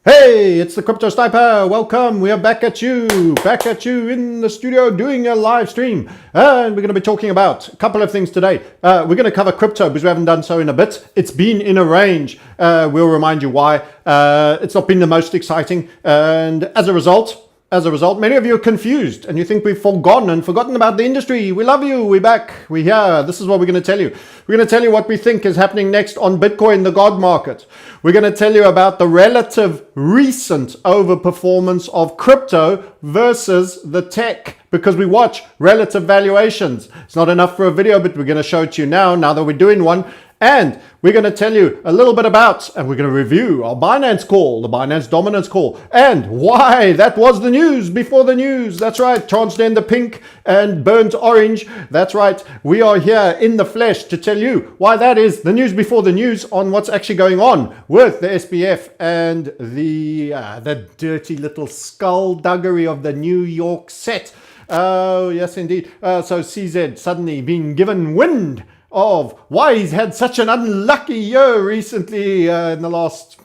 Hey, it's the Crypto Sniper. Welcome. We are back at you in the studio doing a live stream. And we're going to be talking about a couple of things today. We're going to cover crypto because we haven't done so in a bit. It's been in a range. We'll remind you why. It's not been the most exciting. And as a result, many of you are confused and you think we've forgotten about the industry. We love you. We're back. We're here. This is what we're going to tell you. We're going to tell you what we think is happening next on Bitcoin, the God market. We're going to tell you about the relative recent overperformance of crypto versus the tech, because we watch relative valuations. It's not enough for a video, but we're going to show it to you now that we're doing one. And we're going to tell you a little bit about, and we're going to review our Binance call, the Binance dominance call, and why that was the news before the news. That's right, transgender pink and burnt orange. That's right, we are here in the flesh to tell you why that is the news before the news on what's actually going on with the SBF and the dirty little skullduggery of the New York set. Oh, yes, indeed. So CZ suddenly being given wind of why he's had such an unlucky year recently in the last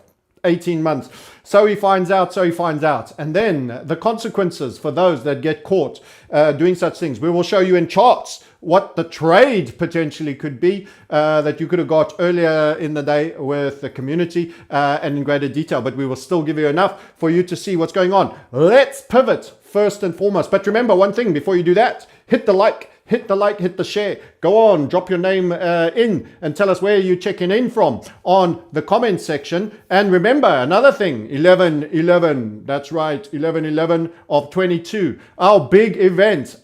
18 months. So he finds out. And then the consequences for those that get caught doing such things. We will show you in charts what the trade potentially could be that you could have got earlier in the day with the community and in greater detail. But we will still give you enough for you to see what's going on. Let's pivot first and foremost. But remember one thing before you do that, hit the like, hit the share. Go on, drop your name in and tell us where you're checking in from on the comment section. And remember, another thing, 11-11, that's right, 11-11 of 22. Our big event,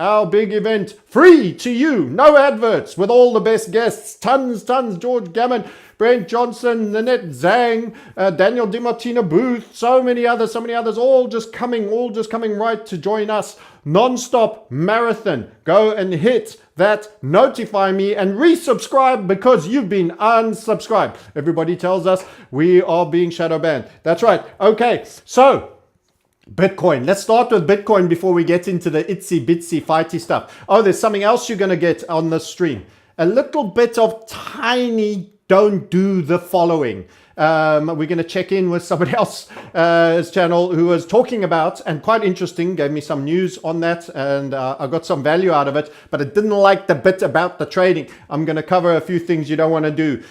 free to you, no adverts, with all the best guests, tons, George Gammon, Brent Johnson, Nanette Zhang, Daniel DiMartino Booth, so many others, all just coming right to join us. Non-stop marathon. Go and hit that notify me and resubscribe because you've been unsubscribed. Everybody tells us we are being shadow banned. That's right. Okay, so Bitcoin. Let's start with Bitcoin before we get into the itsy bitsy fighty stuff. Oh, there's something else you're going to get on the stream. A little bit of tiny don't do the following. We're going to check in with somebody else's channel who was talking about, and quite interesting, gave me some news on that, and I got some value out of it, but I didn't like the bit about the trading. I'm going to cover a few things you don't want to do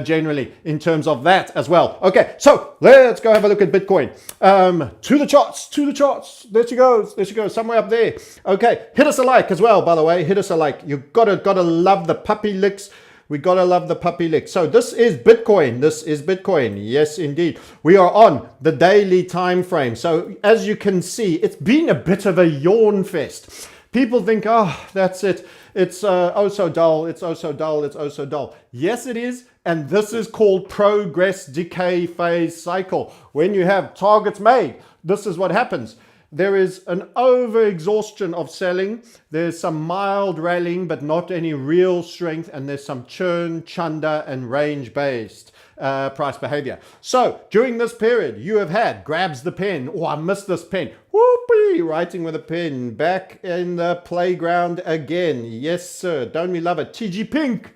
generally in terms of that as well. Okay, so let's go have a look at Bitcoin. To the charts. There she goes, somewhere up there. Okay, hit us a like as well, by the way. Hit us a like. You've gotta love the puppy licks. We gotta love the puppy lick. So this is Bitcoin. Yes, indeed. We are on the daily time frame. So as you can see, it's been a bit of a yawn fest. People think, oh, that's it. It's oh so dull. It's oh so dull. Yes, it is. And this is called progress decay phase cycle. When you have targets made, this is what happens. There is an over-exhaustion of selling. There's some mild rallying, but not any real strength. And there's some churn, chunder, and range-based price behavior. So during this period, you have had grabs the pen. Oh, I missed this pen. Whoopee, writing with a pen. Back in the playground again. Yes, sir. Don't we love it? TG Pink.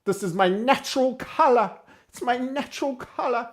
This is my natural color. It's my natural color.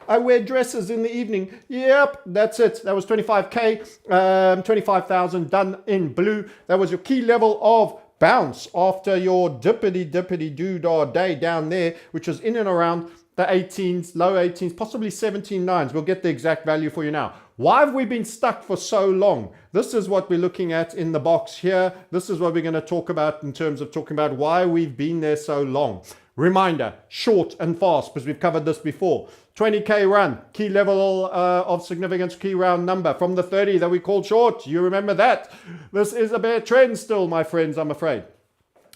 I wear dresses in the evening. Yep, that's it. That was 25K, 25,000 done in blue. That was your key level of bounce after your dippity doodah day down there, which was in and around the 18s, low 18s, possibly 17.9s. We'll get the exact value for you now. Why have we been stuck for so long? This is what we're looking at in the box here. This is what we're going to talk about in terms of talking about why we've been there so long. Reminder, short and fast, because we've covered this before. 20K run, key level of significance, key round number from the 30 that we called short. You remember that? This is a bear trend still, my friends, I'm afraid.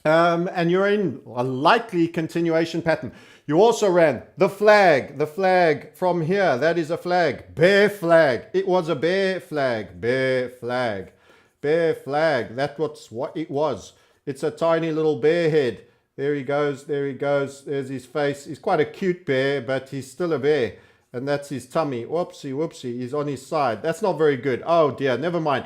And you're in a likely continuation pattern. You also ran the flag from here. That is a flag, bear flag. It was a bear flag. That's what it was. It's a tiny little bear head. There he goes. There's his face. He's quite a cute bear, but he's still a bear. and that's his tummy. Whoopsie, whoopsie, he's on his side. That's not very good. Oh dear, never mind.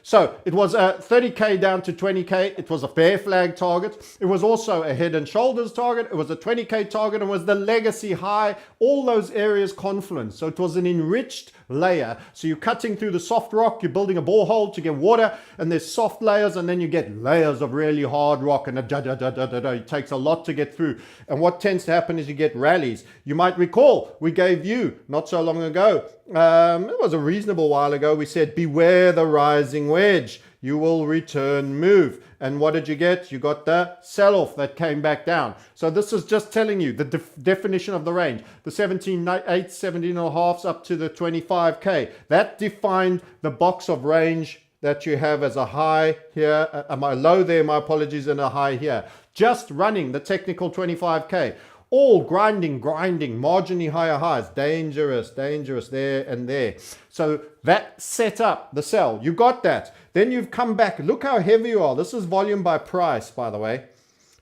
So it was a 30K down to 20K. It was a fair flag target. It was also a head and shoulders target. It was a 20K target, and was the legacy high. All those areas confluence. So it was an enriched layer. So you're cutting through the soft rock, you're building a borehole to get water, and there's soft layers, and then you get layers of really hard rock, and it takes a lot to get through. And what tends to happen is you get rallies. You might recall we gave you not so long ago, it was a reasonable while ago, we said beware the rising wedge, you will return move. And what did you get? You got the sell-off that came back down. So this is just telling you the definition of the range. The 17.8, 17.5 up to the 25K. That defined the box of range that you have as a high here, my low there, my apologies, and a high here. Just running the technical 25K. All grinding, marginally higher highs. Dangerous there and there. So that set up the sell. You got that. Then you've come back. Look how heavy you are. This is volume by price, by the way.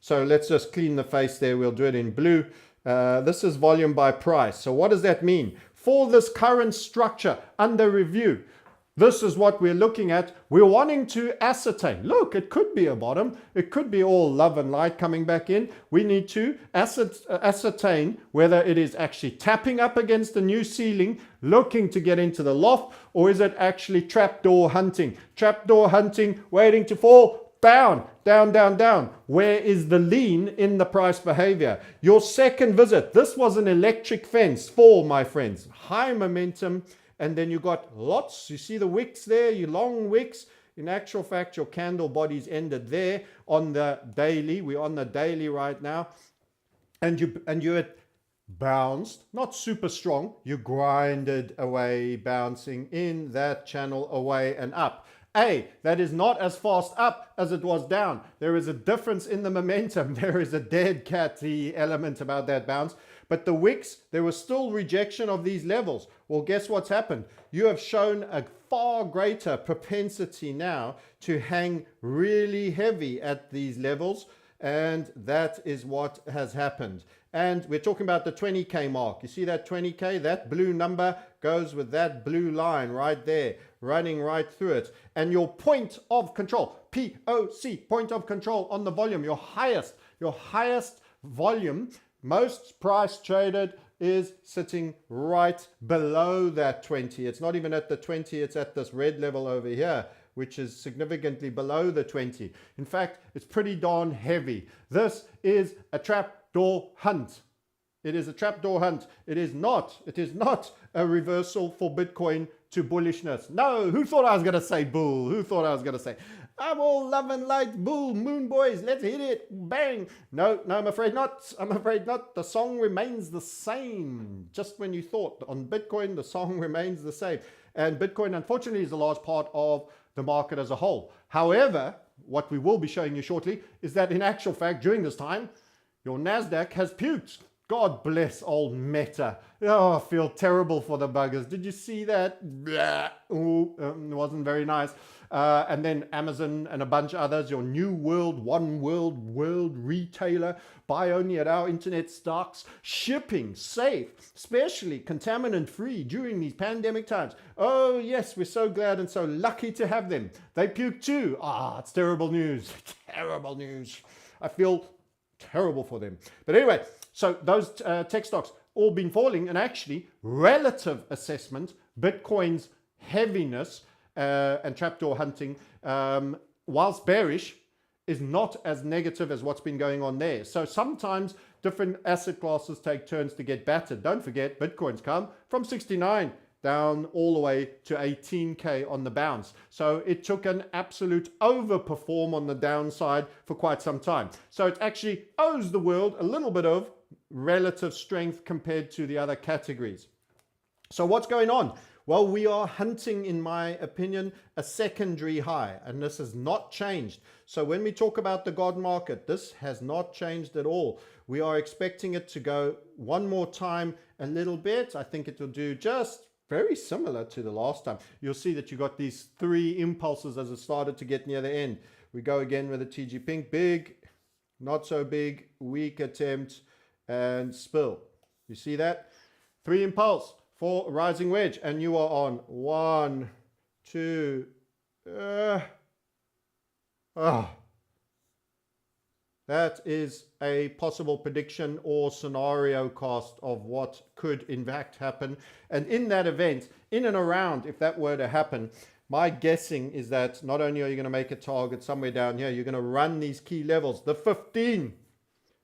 So let's just clean the face there. We'll do it in blue. This is volume by price. So what does that mean? For this current structure under review, this is what we're looking at. We're wanting to ascertain. Look, it could be a bottom. It could be all love and light coming back in. We need to ascertain whether it is actually tapping up against the new ceiling, looking to get into the loft, or is it actually trapdoor hunting? Trapdoor hunting, waiting to fall. Down. Where is the lean in the price behavior? Your second visit. This was an electric fence fall, my friends. High momentum. And then you got lots, you see the wicks there, your long wicks. In actual fact, your candle bodies ended there on the daily. We're on the daily right now. And you had bounced, not super strong. You grinded away, bouncing in that channel away and up. That is not as fast up as it was down. There is a difference in the momentum. There is a dead catty element about that bounce. But the wicks, there was still rejection of these levels. Well, guess what's happened? You have shown a far greater propensity now to hang really heavy at these levels. And that is what has happened. And we're talking about the 20K mark. You see that 20K? That blue number goes with that blue line right there, running right through it. And your point of control, POC, point of control on the volume, your highest volume, most price traded, is sitting right below that 20. It's not even at the 20, it's at this red level over here, which is significantly below the 20. In fact, it's pretty darn heavy. This is a trapdoor hunt. It is a trapdoor hunt. It is not a reversal for Bitcoin to bullishness. No, who thought I was going to say bull? Who thought I was going to say, I'm all love and light, bull, moon boys, let's hit it, bang. No, I'm afraid not. I'm afraid not. The song remains the same. Just when you thought on Bitcoin, the song remains the same. And Bitcoin, unfortunately, is a large part of the market as a whole. However, what we will be showing you shortly is that in actual fact, during this time, your NASDAQ has puked. God bless old Meta. Oh, I feel terrible for the buggers. Did you see that? Ooh, it wasn't very nice. And then Amazon and a bunch of others, your new world, one world retailer, buy only at our internet stocks, shipping safe, especially contaminant free during these pandemic times. Oh yes, we're so glad and so lucky to have them. They puke too. It's terrible news. Terrible news. I feel terrible for them. But anyway, so those tech stocks all been falling, and actually relative assessment, Bitcoin's heaviness and trapdoor hunting, whilst bearish, is not as negative as what's been going on there. So sometimes different asset classes take turns to get battered. Don't forget, Bitcoin's come from 69 down all the way to 18K on the bounce. So it took an absolute overperform on the downside for quite some time. So it actually owes the world a little bit of relative strength compared to the other categories. So what's going on? Well, we are hunting, in my opinion, a secondary high, and this has not changed. So when we talk about the God market, this has not changed at all. We are expecting it to go one more time a little bit. I think it will do just very similar to the last time. You'll see that you got these three impulses as it started to get near the end. We go again with a TG Pink, big, not so big, weak attempt, and spill. You see that? 3 impulse, 4 rising wedge, and you are on 1, 2, that is a possible prediction or scenario cast of what could in fact happen. And in that event, in and around, if that were to happen, my guessing is that not only are you going to make a target somewhere down here, you're going to run these key levels. The 15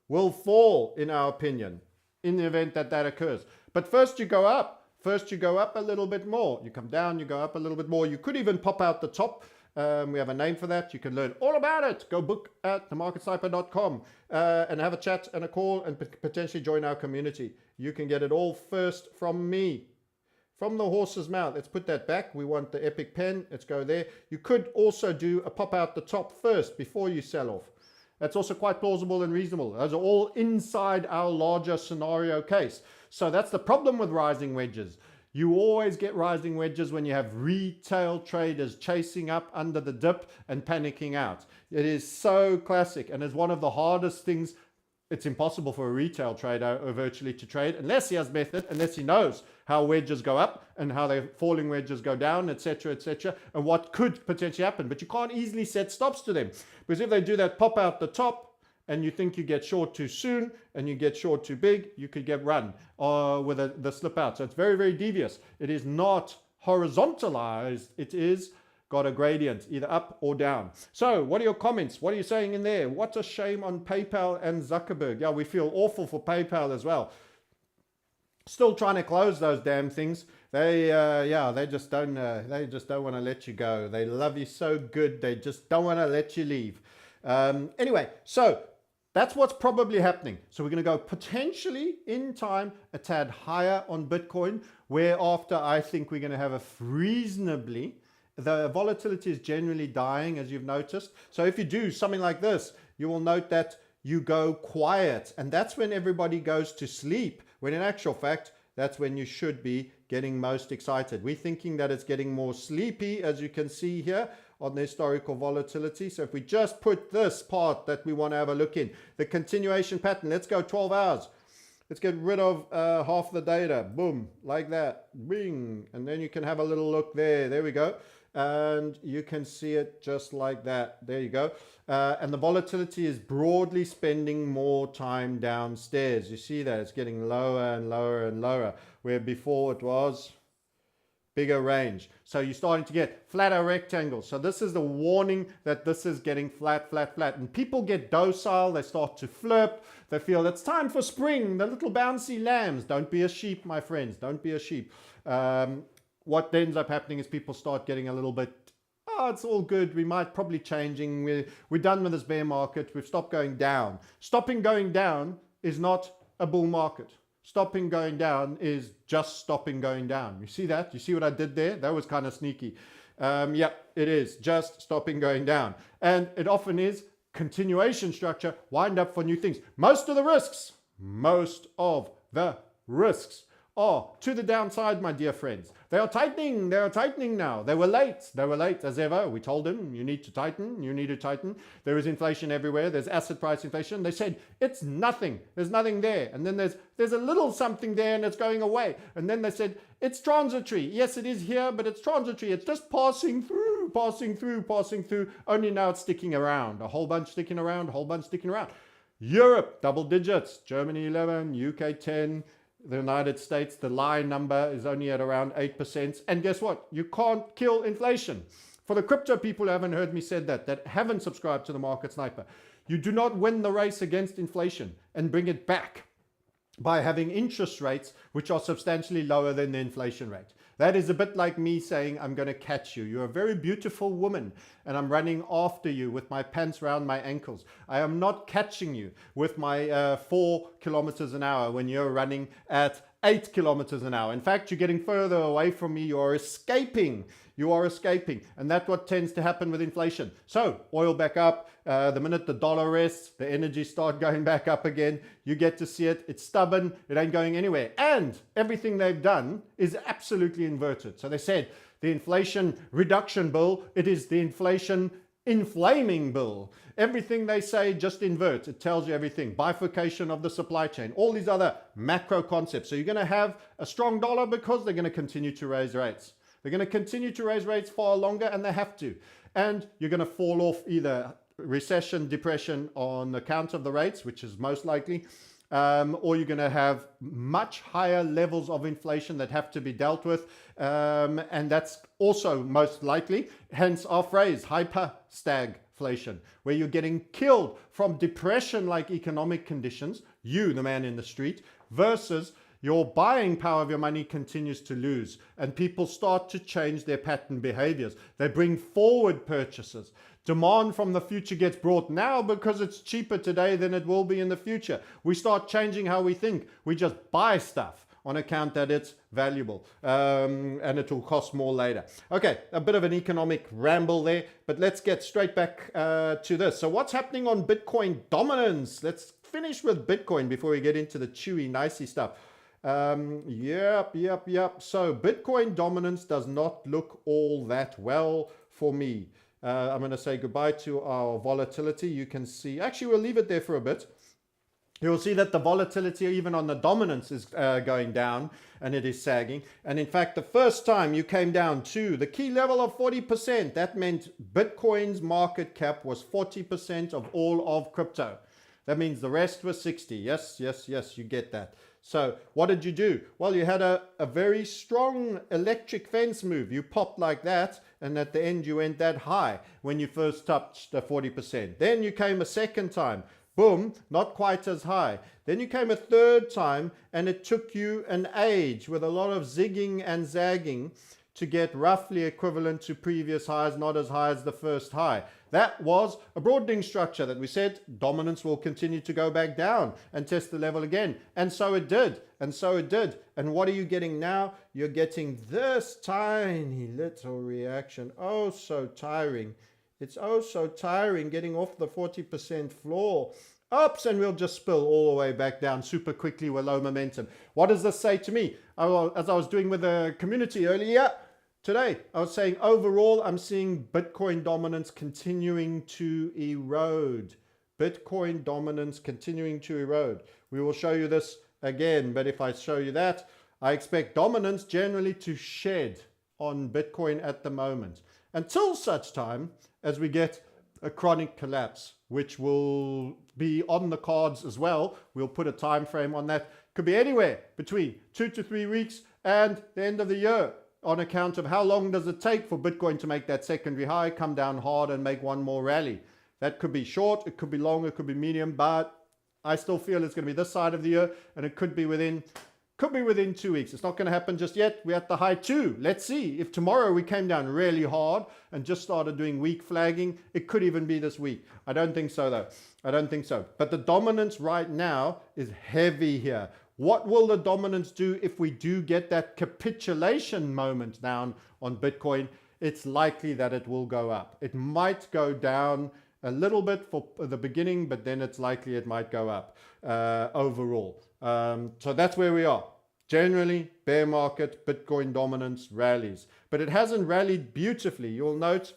will fall, in our opinion, in the event that that occurs. But first you go up. First you go up a little bit more. You come down, you go up a little bit more. You could even pop out the top. We have a name for that. You can learn all about it. Go book at themarketsniper.com and have a chat and a call and potentially join our community. You can get it all first from me. From the horse's mouth. Let's put that back. We want the epic pen. Let's go there. You could also do a pop out the top first before you sell off. That's also quite plausible and reasonable. Those are all inside our larger scenario case. So that's the problem with rising wedges. You always get rising wedges when you have retail traders chasing up under the dip and panicking out. It is so classic and is one of the hardest things. It's impossible for a retail trader virtually to trade unless he has method, unless he knows how wedges go up and how the falling wedges go down, etc., and what could potentially happen. But you can't easily set stops to them, because if they do that pop out the top and you think you get short too soon and you get short too big, you could get run with the slip out. So it's very, very devious. It is not horizontalized. It is got a gradient, either up or down. So what are your comments? What are you saying in there? What a shame on PayPal and Zuckerberg. Yeah, we feel awful for PayPal as well. Still trying to close those damn things. They just don't want to let you go. They love you so good, they just don't want to let you leave. Anyway, so that's what's probably happening. So we're going to go potentially in time a tad higher on Bitcoin, whereafter I think we're going to have a reasonably. The volatility is generally dying, as you've noticed. So if you do something like this, you will note that you go quiet. And that's when everybody goes to sleep, when in actual fact, that's when you should be getting most excited. We're thinking that it's getting more sleepy, as you can see here on the historical volatility. So if we just put this part that we want to have a look in, the continuation pattern, let's go 12 hours. Let's get rid of half the data. Boom, like that. Bing. And then you can have a little look there. There we go. And you can see it just like that. There you go. And the volatility is broadly spending more time downstairs. You see that it's getting lower and lower and lower, where before it was bigger range. So you're starting to get flatter rectangles. So this is the warning that this is getting flat, flat, flat. And people get docile. They start to flip. They feel it's time for spring. The little bouncy lambs. Don't be a sheep, my friends. Don't be a sheep. What ends up happening is people start getting a little bit, oh, it's all good. We might probably changing. We're done with this bear market. We've stopped going down. Stopping going down is not a bull market. Stopping going down is just stopping going down. You see that? You see what I did there? That was kind of sneaky. Yeah, it is just stopping going down. And it often is continuation structure, wind up for new things. Most of the risks are to the downside, my dear friends. They are tightening now. They were late as ever. We told them, you need to tighten. There is inflation everywhere. There's asset price inflation. They said, it's nothing. There's nothing there. And then there's a little something there and it's going away. And then they said, it's transitory. Yes, it is here, but it's transitory. It's just passing through. Only now it's sticking around. A whole bunch sticking around. Europe, double digits. Germany 11, UK 10. The United States, the line number is only at around 8%. And guess what? You can't kill inflation. For the crypto people who haven't heard me said that haven't subscribed to the Market Sniper, you do not win the race against inflation and bring it back by having interest rates which are substantially lower than the inflation rate. That is a bit like me saying, I'm going to catch you. You're a very beautiful woman and I'm running after you with my pants around my ankles. I am not catching you with my 4 kilometers an hour when you're running at 8 kilometers an hour. In fact, you're getting further away from me. You are escaping. And that's what tends to happen with inflation. So oil back up. The minute the dollar rests, the energy start going back up again. You get to see it. It's stubborn. It ain't going anywhere. And everything they've done is absolutely inverted. So they said the inflation reduction bill, it is the inflation inflaming bill. Everything they say, just invert. It tells you everything. Bifurcation of the supply chain. All these other macro concepts. So you're going to have a strong dollar because they're going to continue to raise rates. They're going to continue to raise rates far longer, and they have to. And you're going to fall off either recession, depression on account of the rates, which is most likely, or you're going to have much higher levels of inflation that have to be dealt with. And that's also most likely, hence our phrase, hyper-stagflation, where you're getting killed from depression-like economic conditions, you, the man in the street, versus your buying power of your money continues to lose, and people start to change their pattern behaviors. They bring forward purchases. Demand from the future gets brought now because it's cheaper today than it will be in the future. We start changing how we think. We just buy stuff on account that it's valuable, and it will cost more later. Okay, a bit of an economic ramble there, but let's get straight back to this. So what's happening on Bitcoin dominance? Let's finish with Bitcoin before we get into the chewy, nicey stuff. Yep. So Bitcoin dominance does not look all that well for me. I'm going to say goodbye to our volatility. You can see, actually, we'll leave it there for a bit. You'll see that the volatility even on the dominance is going down, and it is sagging. And in fact, the first time you came down to the key level of 40%, that meant Bitcoin's market cap was 40% of all of crypto. That means the rest was 60. Yes, you get that. So what did you do? Well, you had a very strong electric fence move. You popped like that, and at the end you went that high when you first touched the 40%. Then you came a second time. Boom, not quite as high. Then you came a third time, and it took you an age with a lot of zigging and zagging to get roughly equivalent to previous highs, not as high as the first high. That was a broadening structure that we said dominance will continue to go back down and test the level again. And so it did. And what are you getting now? You're getting this tiny little reaction. Oh, so tiring. It's oh so tiring getting off the 40% floor. Ups, and we'll just spill all the way back down super quickly with low momentum. What does this say to me? As I was doing with the community earlier today, I was saying overall, I'm seeing Bitcoin dominance continuing to erode. Bitcoin dominance continuing to erode. We will show you this again, but if I show you that, I expect dominance generally to shed on Bitcoin at the moment until such time as we get a chronic collapse, which will be on the cards as well. We'll put a time frame on that. Could be anywhere between 2 to 3 weeks and the end of the year, on account of how long does it take for Bitcoin to make that secondary high, come down hard and make one more rally. That could be short, it could be long, it could be medium, but I still feel it's going to be this side of the year, and it could be within 2 weeks. It's not going to happen just yet. We're at the high 2. Let's see. If tomorrow we came down really hard and just started doing weak flagging, it could even be this week. I don't think so, though. I don't think so. But the dominance right now is heavy here. What will the dominance do if we do get that capitulation moment down on Bitcoin? It's likely that it will go up. It might go down a little bit for the beginning, but then it's likely it might go up overall. So that's where we are. Generally, bear market, Bitcoin dominance rallies. But it hasn't rallied beautifully. You'll note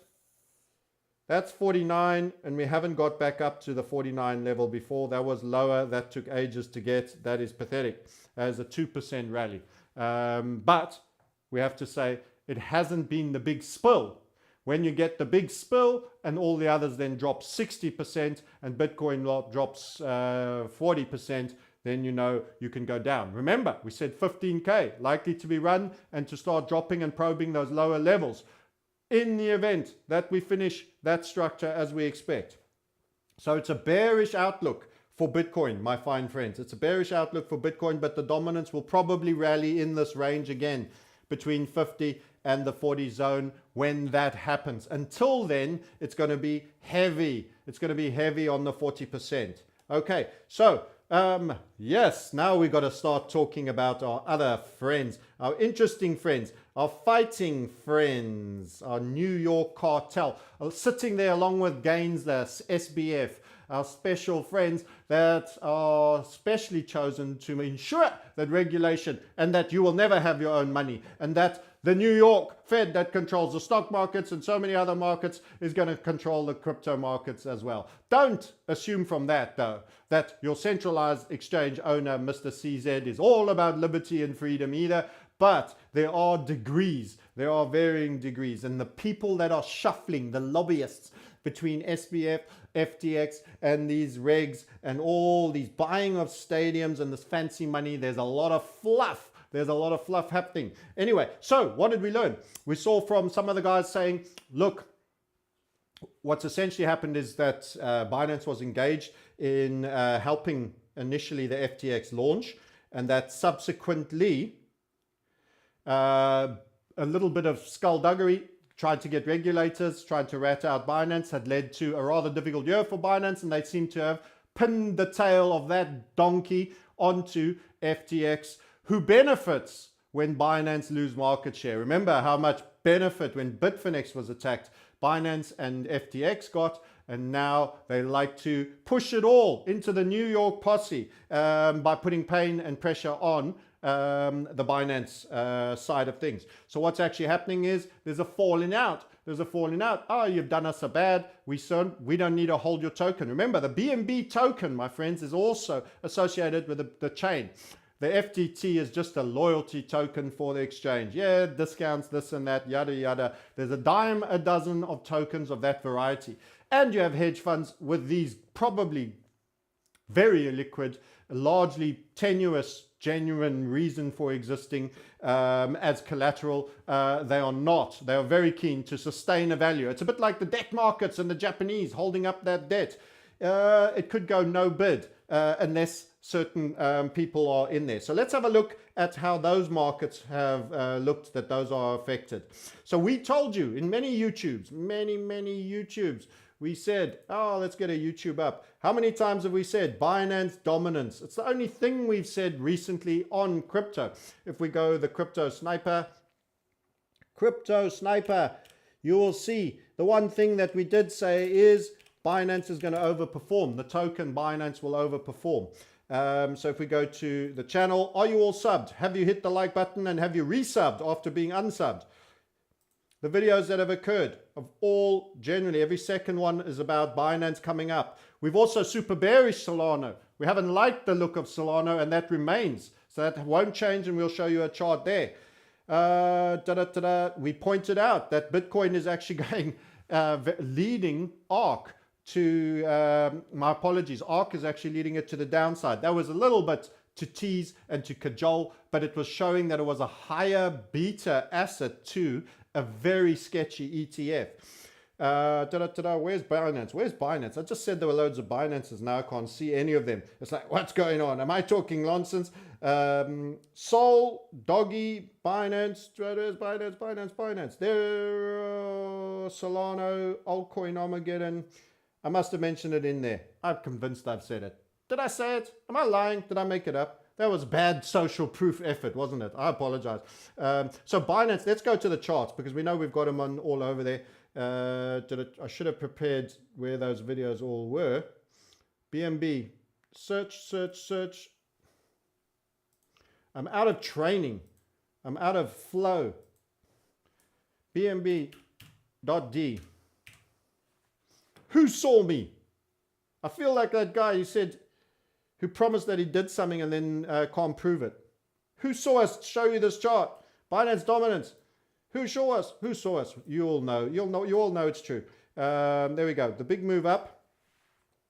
that's 49, and we haven't got back up to the 49 level before. That was lower. That took ages to get. That is pathetic as a 2% rally. But we have to say it hasn't been the big spill. When you get the big spill and all the others then drop 60% and Bitcoin drops 40%, then you know you can go down. Remember, we said 15K likely to be run and to start dropping and probing those lower levels in the event that we finish that structure as we expect. So it's a bearish outlook for Bitcoin, my fine friends. It's a bearish outlook for Bitcoin, but the dominance will probably rally in this range again between 50 and the 40 zone when that happens. Until then, it's going to be heavy. It's going to be heavy on the 40%. Okay, so yes, now we got to start talking about our other friends, our interesting friends, our fighting friends, our New York cartel, sitting there along with Gaines, the SBF, our special friends that are specially chosen to ensure that regulation and that you will never have your own money, and that the New York Fed that controls the stock markets and so many other markets is going to control the crypto markets as well. Don't assume from that, though, that your centralized exchange owner, Mr. CZ, is all about liberty and freedom either. But there are degrees, there are varying degrees. And the people that are shuffling, the lobbyists between SBF, FTX, and these regs and all these buying of stadiums and this fancy money, there's a lot of fluff. There's a lot of fluff happening. Anyway, so what did we learn? We saw from some of the guys saying, look, what's essentially happened is that Binance was engaged in helping initially the FTX launch, and that subsequently a little bit of skullduggery, tried to get regulators, tried to rat out Binance, had led to a rather difficult year for Binance, and they seem to have pinned the tail of that donkey onto FTX, who benefits when Binance lose market share. Remember how much benefit when Bitfinex was attacked, Binance and FTX got, and now they like to push it all into the New York posse by putting pain and pressure on the Binance side of things. So what's actually happening is there's a falling out. There's a falling out. Oh, you've done us a bad. We don't need to hold your token. Remember, the BNB token, my friends, is also associated with the chain. The FTT is just a loyalty token for the exchange. Yeah, discounts, this and that, yada, yada. There's a dime a dozen of tokens of that variety. And you have hedge funds with these probably very illiquid, largely tenuous, genuine reason for existing as collateral. They are not. They are very keen to sustain a value. It's a bit like the debt markets and the Japanese holding up that debt. It could go no bid unless certain people are in there. So let's have a look at how those markets have looked, that those are affected. So we told you in many YouTubes, many YouTubes, we said, oh, let's get a YouTube up. How many times have we said Binance dominance? It's the only thing we've said recently on crypto. If we go the crypto sniper, you will see the one thing that we did say is Binance is going to overperform. The token Binance will overperform. So if we go to the channel, are you all subbed? Have you hit the like button and have you resubbed after being unsubbed? The videos that have occurred of all, generally every second one is about Binance coming up. We've also super bearish Solana. We haven't liked the look of Solana, and that remains. So that won't change, and we'll show you a chart there. We pointed out that Bitcoin is actually going leading ARK to, my apologies, ARK is actually leading it to the downside. That was a little bit to tease and to cajole, but it was showing that it was a higher beta asset to a very sketchy ETF. Where's Binance? Where's Binance? I just said there were loads of Binances. Now I can't see any of them. It's like, what's going on? Am I talking nonsense? Sol, Doggy, Binance, Binance. There, Solano, altcoin Armageddon. I must have mentioned it in there. I'm convinced I've said it. Did I say it? Am I lying? Did I make it up? That was bad social proof effort, wasn't it? I apologize. So Binance, let's go to the charts because we know we've got them on all over there. I should have prepared where those videos all were. BNB, search. I'm out of training. I'm out of flow. BNB.D. Who saw me? I feel like that guy who promised that he did something and then can't prove it. Who saw us show you this chart? Binance dominance. Who saw us? Who saw us? You all know. You all know it's true. There we go. The big move up.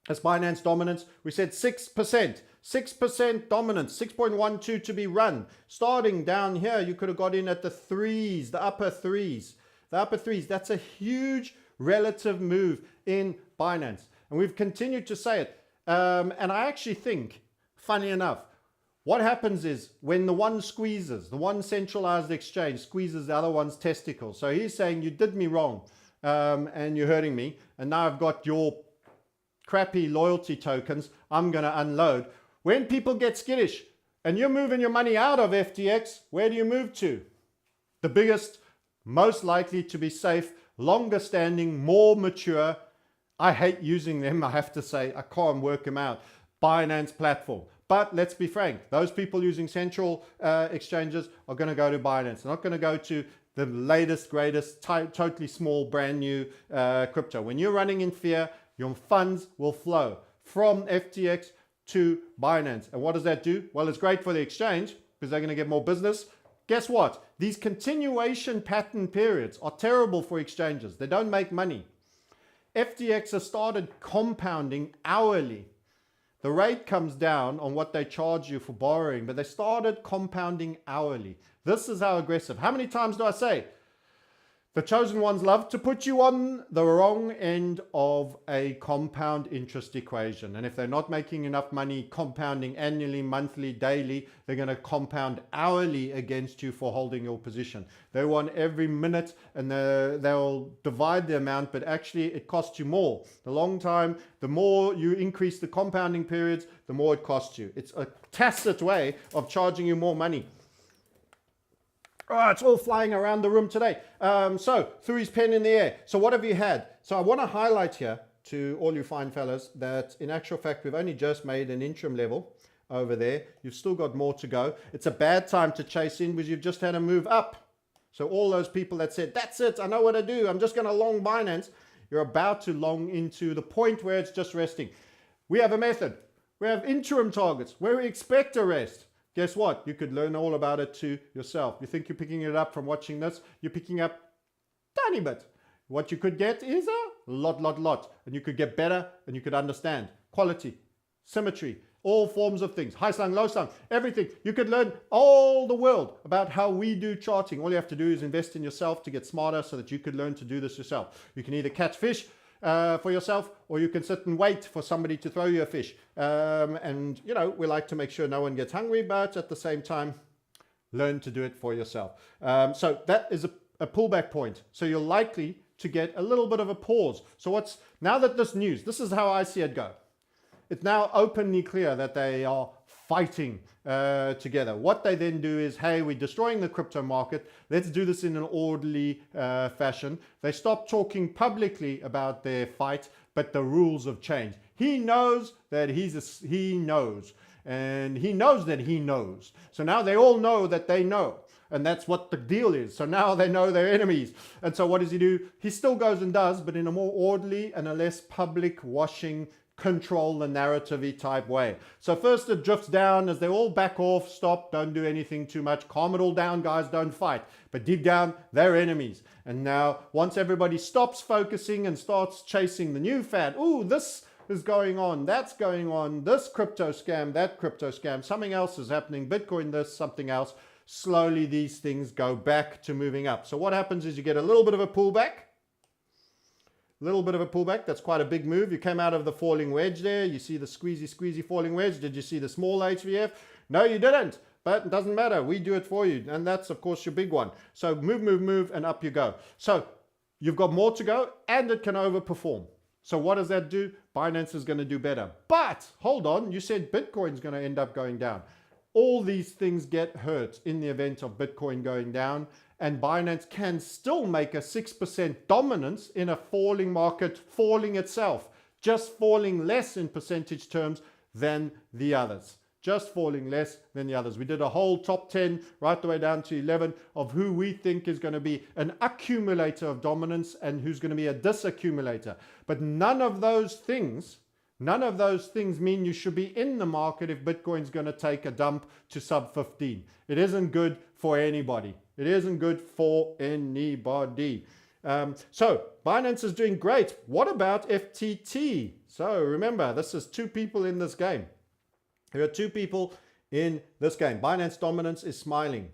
That's Binance dominance. We said 6%. 6% dominance. 6.12 to be run. Starting down here, you could have got in at the threes, the upper threes. The upper threes. That's a huge relative move in Binance. And we've continued to say it. And I actually think, funny enough, what happens is when the one squeezes, the one centralized exchange squeezes the other one's testicles. So he's saying, you did me wrong and you're hurting me. And now I've got your crappy loyalty tokens. I'm going to unload. When people get skittish and you're moving your money out of FTX, where do you move to? The biggest, most likely to be safe, longer standing, more mature, I hate using them, I have to say. I can't work them out. Binance platform. But let's be frank, those people using central exchanges are going to go to Binance. They're not going to go to the latest, greatest, totally small, brand new crypto. When you're running in fear, your funds will flow from FTX to Binance. And what does that do? Well, it's great for the exchange because they're going to get more business. Guess what? These continuation pattern periods are terrible for exchanges. They don't make money. FTX has started compounding hourly. The rate comes down on what they charge you for borrowing, but they started compounding hourly. This is how aggressive. How many times do I say? The chosen ones love to put you on the wrong end of a compound interest equation. And if they're not making enough money compounding annually, monthly, daily, they're going to compound hourly against you for holding your position. They want every minute, and they'll divide the amount, but actually it costs you more. The long time, the more you increase the compounding periods, the more it costs you. It's a tacit way of charging you more money. Oh, it's all flying around the room today. So, threw his pen in the air. So what have you had? So I want to highlight here to all you fine fellas that in actual fact, we've only just made an interim level over there. You've still got more to go. It's a bad time to chase in because you've just had a move up. So all those people that said, that's it, I know what to do, I'm just going to long Binance, you're about to long into the point where it's just resting. We have a method. We have interim targets where we expect a rest. Guess what? You could learn all about it too yourself. You think you're picking it up from watching this, you're picking up tiny bit. What you could get is a lot. And you could get better and you could understand quality, symmetry, all forms of things, high slung, low slung, everything. You could learn all the world about how we do charting. All you have to do is invest in yourself to get smarter so that you could learn to do this yourself. You can either catch fish for yourself, or you can sit and wait for somebody to throw you a fish. And, you know, we like to make sure no one gets hungry, but at the same time, learn to do it for yourself. So that is a pullback point. So you're likely to get a little bit of a pause. So now that this is how I see it go. It's now openly clear that they are fighting together. What they then do is, hey, we're destroying the crypto market. Let's do this in an orderly fashion. They stop talking publicly about their fight, but the rules have changed. He knows that he knows, and he knows that he knows. So now they all know that they know. And that's what the deal is. So now they know they're enemies. And so what does he do? He still goes and does, but in a more orderly and a less public washing, control the narrative-y type way. So first it drifts down as they all back off, stop, don't do anything too much, calm it all down, guys, don't fight. But deep down, they're enemies. And now once everybody stops focusing and starts chasing the new fad, ooh, this is going on, that's going on, this crypto scam, that crypto scam, something else is happening, Bitcoin this, something else, slowly these things go back to moving up. So what happens is you get a little bit of a pullback. That's quite a big move. You came out of the falling wedge there. You see the squeezy falling wedge. Did you see the small HVF? No, you didn't. But it doesn't matter. We do it for you. And that's, of course, your big one. So move, and up you go. So you've got more to go, and it can overperform. So what does that do? Binance is going to do better. But hold on. You said Bitcoin's going to end up going down. All these things get hurt in the event of Bitcoin going down, and Binance can still make a 6% dominance in a falling market, falling itself, just falling less in percentage terms than the others. Just falling less than the others. We did a whole top 10 right the way down to 11 of who we think is going to be an accumulator of dominance and who's going to be a disaccumulator. But none of those things mean you should be in the market if Bitcoin's going to take a dump to sub 15. It isn't good for anybody. So Binance is doing great. What about FTT? So remember, this is two people in this game. There are two people in this game. Binance dominance is smiling.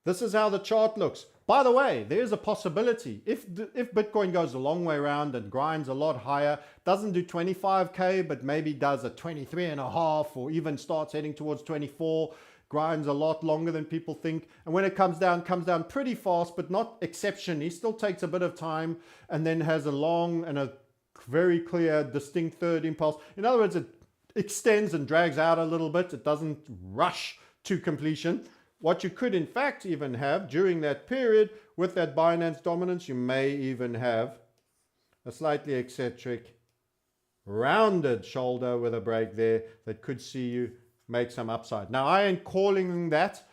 This is how the chart looks. By the way, there's a possibility. If Bitcoin goes a long way around and grinds a lot higher, doesn't do 25K, but maybe does a 23.5 or even starts heading towards 24, grinds a lot longer than people think. And when it comes down pretty fast, but not exceptionally. Still takes a bit of time and then has a long and a very clear, distinct third impulse. In other words, it extends and drags out a little bit. It doesn't rush to completion. What you could in fact even have during that period with that Binance dominance, you may even have a slightly eccentric, rounded shoulder with a break there that could see you make some upside. Now, I ain't calling that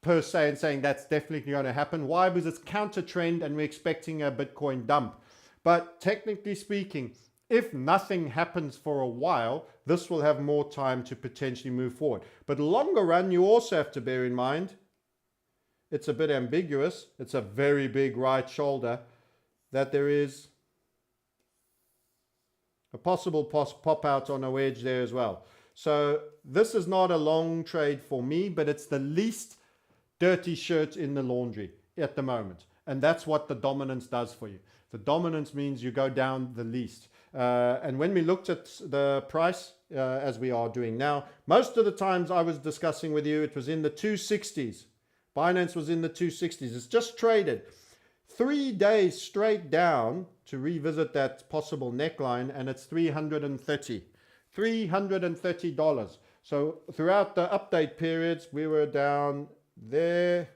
per se and saying that's definitely going to happen. Why? Because it's counter trend and we're expecting a Bitcoin dump. But technically speaking, if nothing happens for a while, this will have more time to potentially move forward. But longer run, you also have to bear in mind, it's a bit ambiguous. It's a very big right shoulder that there is a possible pop out on a wedge there as well. So this is not a long trade for me, but it's the least dirty shirt in the laundry at the moment. And that's what the dominance does for you. The dominance means you go down the least. And when we looked at the price, as we are doing now, most of the times I was discussing with you, it was in the 260s. Binance was in the 260s. It's just traded 3 days straight down to revisit that possible neckline, and it's $330. So throughout the update periods, we were down there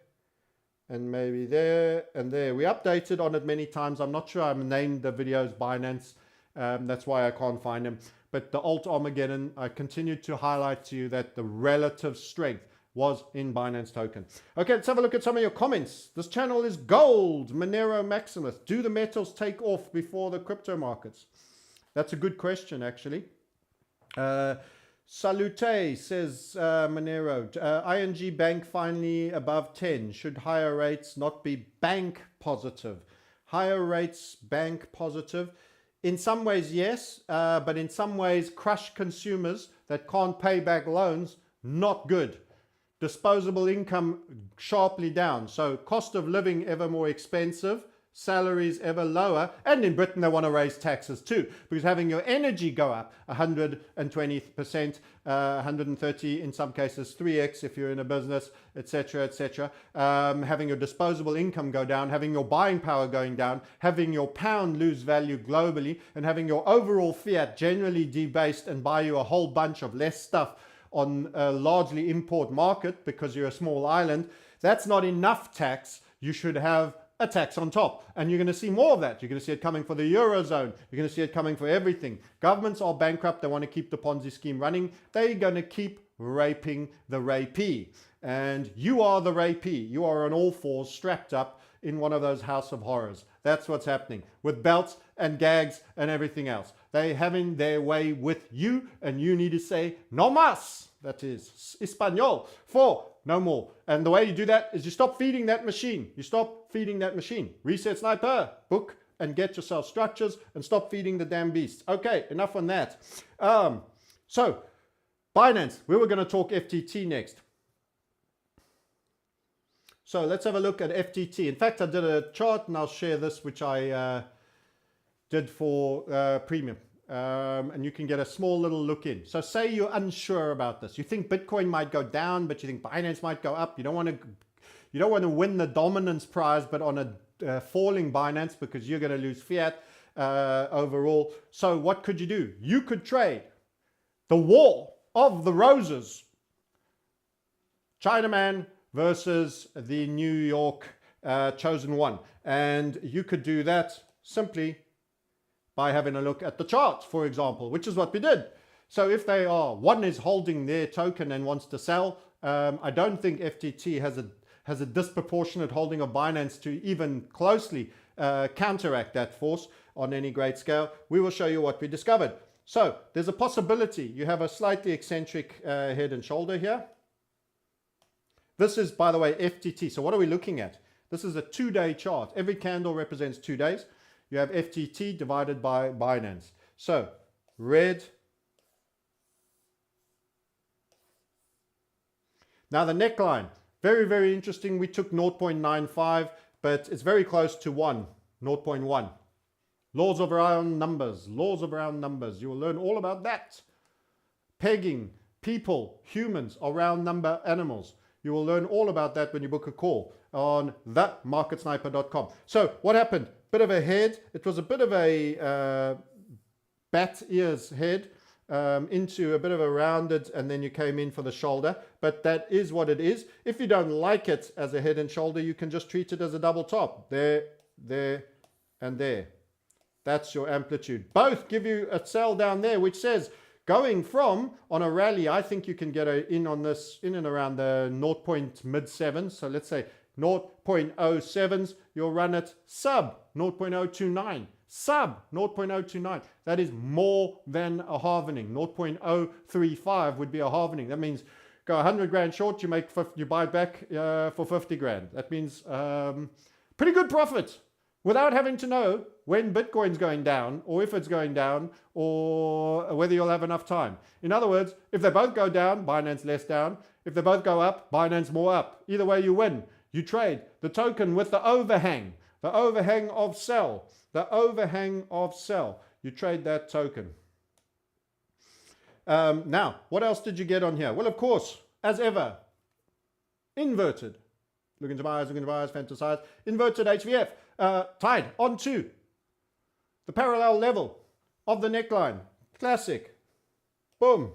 and maybe there and there. We updated on it many times. I'm not sure I've named the videos Binance. That's why I can't find them. But the alt Armageddon, I continued to highlight to you that the relative strength was in Binance token. Okay, let's have a look at some of your comments. This channel is gold. Monero Maximus. Do the metals take off before the crypto markets? That's a good question, actually. Salute says Monero. ING Bank finally above 10. Should higher rates not be bank positive? Higher rates bank positive? In some ways, yes. But in some ways, crush consumers that can't pay back loans, not good. Disposable income sharply down. So cost of living ever more expensive, salaries ever lower, and in Britain they want to raise taxes too, because having your energy go up 120%, 130 in some cases, 3x if you're in a business, etc., etc. Having your disposable income go down, having your buying power going down, having your pound lose value globally, and having your overall fiat generally debased and buy you a whole bunch of less stuff on a largely import market because you're a small island. That's not enough tax. You should have a tax on top. And you're going to see more of that. You're going to see it coming for the Eurozone. You're going to see it coming for everything. Governments are bankrupt. They want to keep the Ponzi scheme running. They're going to keep raping the rapee. And you are the rapee. You are on all fours strapped up in one of those house of horrors. That's what's happening with belts and gags and everything else. They're having their way with you, and you need to say no más. That is Espanol for no more. And the way you do that is you stop feeding that machine. You stop feeding that machine. Reset Sniper, book and get yourself structures and stop feeding the damn beast. Okay, enough on that. So Binance, we were going to talk FTT next. So let's have a look at FTT. In fact, I did a chart and I'll share this, which I did for premium. And you can get a small little look in. So say you're unsure about this. You think Bitcoin might go down, but you think Binance might go up. You don't want to win the dominance prize, but on a falling Binance because you're going to lose fiat overall. So what could you do? You could trade the war of the roses. Chinaman versus the New York chosen one. And you could do that simply by having a look at the charts, for example, which is what we did. So if they are, one is holding their token and wants to sell, I don't think FTT has a disproportionate holding of Binance to even closely counteract that force on any great scale. We will show you what we discovered. So there's a possibility you have a slightly eccentric head and shoulder here. This is, by the way, FTT. So what are we looking at? This is a 2-day chart. Every candle represents 2 days. You have FTT divided by Binance. So red. Now the neckline, very, very interesting. We took 0.95, but it's very close to 1, 0.1. Laws of round numbers, laws of round numbers. You will learn all about that. Pegging, people, humans are round number animals. You will learn all about that when you book a call on themarketsniper.com. So what happened? Bit of a head. It was a bit of a bat ears head into a bit of a rounded, and then you came in for the shoulder. But that is what it is. If you don't like it as a head and shoulder, you can just treat it as a double top. There, there, and there. That's your amplitude. Both give you a sell down there, which says going from on a rally, I think you can get in on this in and around the 0.mid-7s. So let's say 0.07s, you'll run it sub 0.029. Sub 0.029. That is more than a halvening. 0.035 would be a halvening. That means go 100 grand short, you buy it back for 50 grand. That means pretty good profit without having to know when Bitcoin's going down or if it's going down or whether you'll have enough time. In other words, if they both go down, Binance less down. If they both go up, Binance more up. Either way you win. You trade the token with the overhang of sell, the overhang of sell. You trade that token. Now, what else did you get on here? Well, of course, as ever, inverted. Looking to buyers, fantasize. Inverted HVF, tied onto the parallel level of the neckline. Classic. Boom,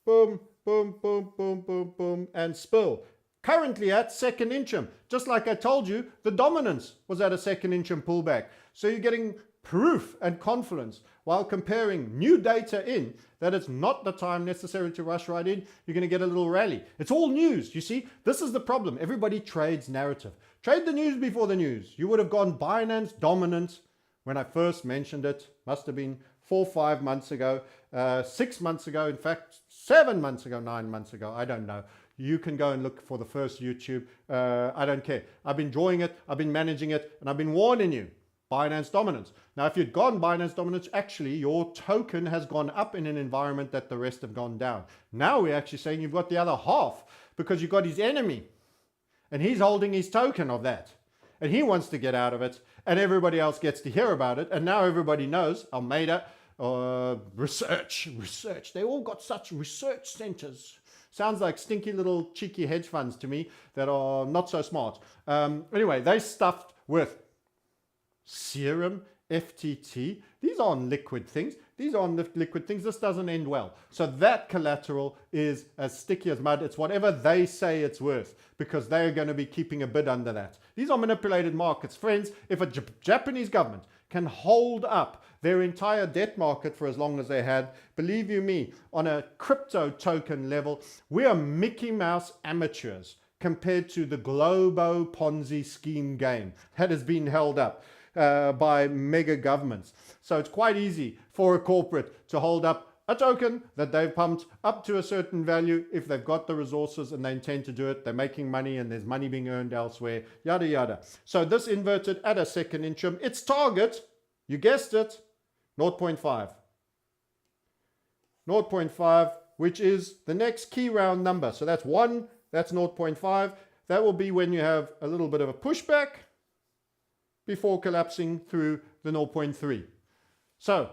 boom, boom, boom, boom, boom, boom, and spill. Currently at second interim. Just like I told you, the dominance was at a second interim pullback. So you're getting proof and confidence while comparing new data in that it's not the time necessary to rush right in. You're going to get a little rally. It's all news. You see, this is the problem. Everybody trades narrative. Trade the news before the news. You would have gone Binance dominant when I first mentioned it. Must have been 4 or 5 months ago, 6 months ago, in fact, 7 months ago, 9 months ago. I don't know. You can go and look for the first YouTube. I don't care. I've been drawing it. I've been managing it. And I've been warning you. Binance dominance. Now, if you'd gone Binance dominance, actually, your token has gone up in an environment that the rest have gone down. Now we're actually saying you've got the other half because you've got his enemy. And he's holding his token of that. And he wants to get out of it. And everybody else gets to hear about it. And now everybody knows Almeida, research. They all got such research centers. Sounds like stinky little cheeky hedge funds to me that are not so smart. Anyway, they stuffed with serum, FTT. These aren't liquid things. These aren't liquid things. This doesn't end well. So that collateral is as sticky as mud. It's whatever they say it's worth because they're going to be keeping a bid under that. These are manipulated markets. Friends, if a Japanese government can hold up their entire debt market for as long as they had, believe you me, on a crypto token level, we are Mickey Mouse amateurs compared to the Globo Ponzi scheme game that has been held up by mega governments. So it's quite easy for a corporate to hold up a token that they've pumped up to a certain value if they've got the resources and they intend to do it. They're making money and there's money being earned elsewhere, yada yada. So this inverted at a second interim, its target, you guessed it, 0.5. 0.5, which is the next key round number. So that's 1, that's 0.5. That will be when you have a little bit of a pushback before collapsing through the 0.3. So,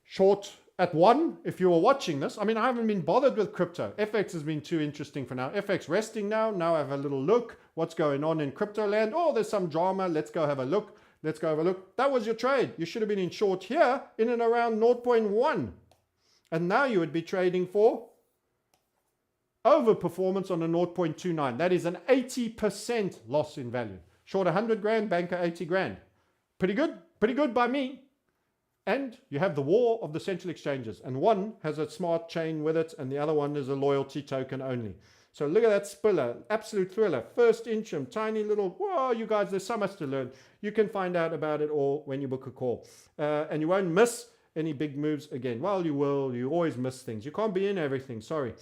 short at 1, if you are watching this. I mean, I haven't been bothered with crypto. FX has been too interesting for now. FX resting now. Now I have a little look. What's going on in crypto land? Oh, there's some drama. Let's go have a look. Let's go have a look. That was your trade. You should have been in short here in and around 0.1. And now you would be trading for overperformance on a 0.29. That is an 80% loss in value. Short 100 grand, banker 80 grand. Pretty good by me. And you have the war of the central exchanges. And one has a smart chain with it, and the other one is a loyalty token only. So look at that spiller, absolute thriller. First interim, tiny little, whoa, you guys, there's so much to learn. You can find out about it all when you book a call. And you won't miss any big moves again. Well, you will. You always miss things. You can't be in everything, sorry.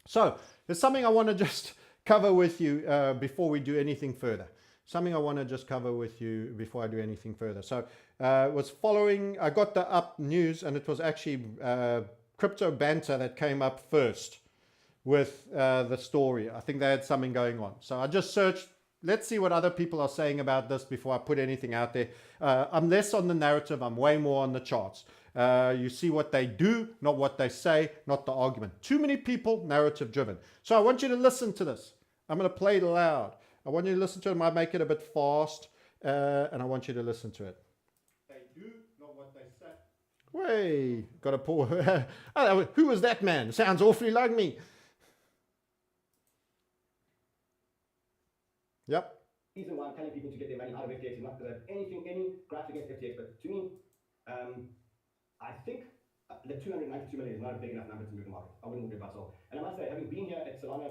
So there's something I want to just cover with you before we do anything further. Something I want to just cover with you before I do anything further. So was following, I got the up news, and it was actually Crypto Banter that came up first with the story. I think they had something going on. So I just searched, let's see what other people are saying about this before I put anything out there. I'm less on the narrative, I'm way more on the charts. You see what they do, not what they say, not the argument. Too many people, narrative driven. So I want you to listen to this. I'm going to play it loud. I want you to listen to it. I might make it a bit fast, and I want you to listen to it. They do, not what they say. Way, got to pull. Who was that man? Sounds awfully like me. Yep. reason why I'm telling people to get their money out of FTX is not because I have any gripes against FTX, but to me, I think the 292 million is not a big enough number to move the market. I wouldn't worry about so. And I must say, having been here at Solana.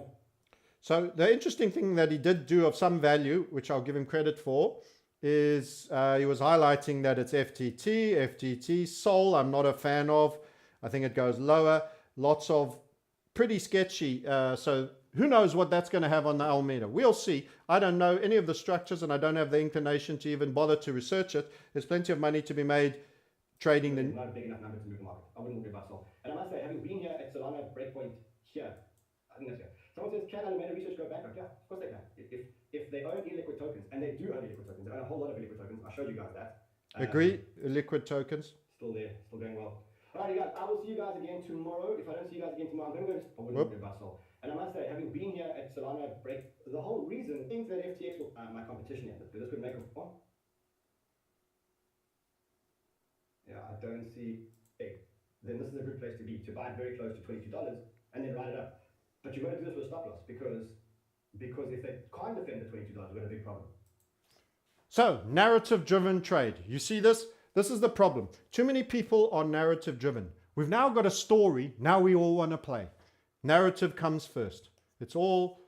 So the interesting thing that he did do of some value, which I'll give him credit for, is he was highlighting that it's FTT, Sol, I'm not a fan of. I think it goes lower. Lots of pretty sketchy. So who knows what that's going to have on the Alameda. We'll see. I don't know any of the structures and I don't have the inclination to even bother to research it. There's plenty of money to be made trading the... Not a big enough number to move the market. I wouldn't worry about Sol. And I must say, having been here at Solana breakpoint here, I think that's here. Someone says, can Alameda Research go bankrupt? Yeah, of course they can. If they own illiquid tokens, and they do own illiquid tokens, they own a whole lot of illiquid tokens. I showed you guys that. Agree, liquid tokens. Still there, still going well. Alrighty guys, I will see you guys again tomorrow. If I don't see you guys again tomorrow, I'm going to go to about Sol. And I must say, having been here at Solana break, the whole reason, things that FTX will, my competition here, this could make a point. Yeah, I don't see, hey, then this is a good place to be, to buy it very close to $22 and then ride it up. But you've got to do this with a stop loss because if they can't defend the $22, we've got a big problem. So, narrative-driven trade. You see this? This is the problem. Too many people are narrative-driven. We've now got a story. Now we all want to play. Narrative comes first. It's all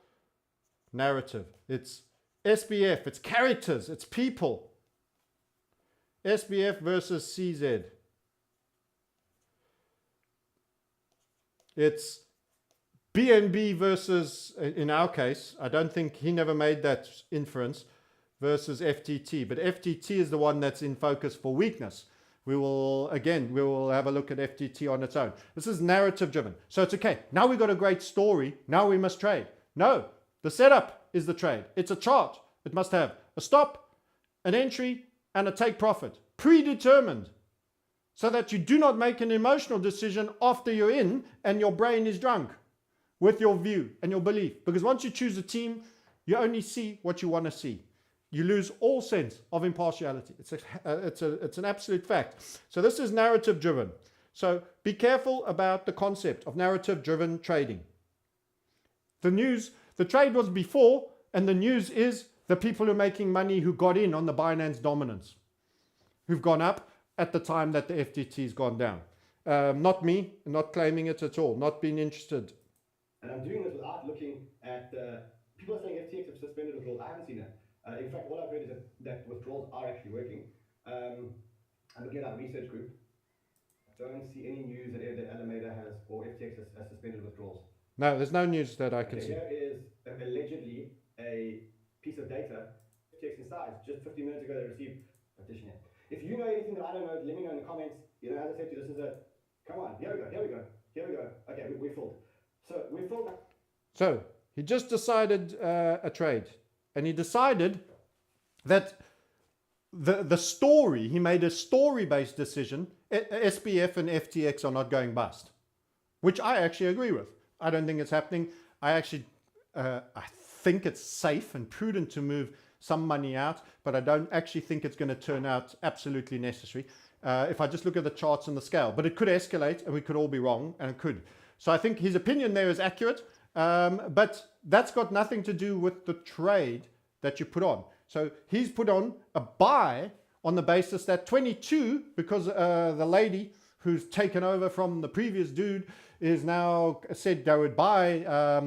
narrative. It's SBF. It's characters. It's people. SBF versus CZ. It's BNB versus, in our case, I don't think he never made that inference, versus FTT. But FTT is the one that's in focus for weakness. We will have a look at FTT on its own. This is narrative driven. So it's okay. Now we've got a great story. Now we must trade. No, the setup is the trade. It's a chart. It must have a stop, an entry, and a take profit. Predetermined. So that you do not make an emotional decision after you're in and your brain is drunk with your view and your belief. Because once you choose a team, you only see what you want to see. You lose all sense of impartiality. It's an absolute fact. So this is narrative driven. So be careful about the concept of narrative driven trading. The trade was before, and the news is the people who are making money who got in on the Binance dominance, who've gone up at the time that the FTT's gone down. Not me, not claiming it at all, not being interested. And I'm doing this without looking at, people are saying FTX have suspended withdrawals. I haven't seen that. In fact, what I've heard is that withdrawals are actually working. I'm looking at our research group. I don't see any news that Alameda has or FTX has suspended withdrawals. No, there's no news that I can see. Here is allegedly a piece of data. FTX in size. Just 50 minutes ago, they received petition here. If you know anything that I don't know, let me know in the comments. You know, as I said to you, this is a, come on, here we go. Okay, we're full. So we're full. So he just decided a trade. And he decided that the story, he made a story-based decision, SBF and FTX are not going bust, which I actually agree with. I don't think it's happening. I think it's safe and prudent to move some money out, but I don't actually think it's going to turn out absolutely necessary if I just look at the charts and the scale. But it could escalate and we could all be wrong, and it could. So I think his opinion there is accurate. But that's got nothing to do with the trade that you put on. So he's put on a buy on the basis that 22, because the lady who's taken over from the previous dude is now said they would buy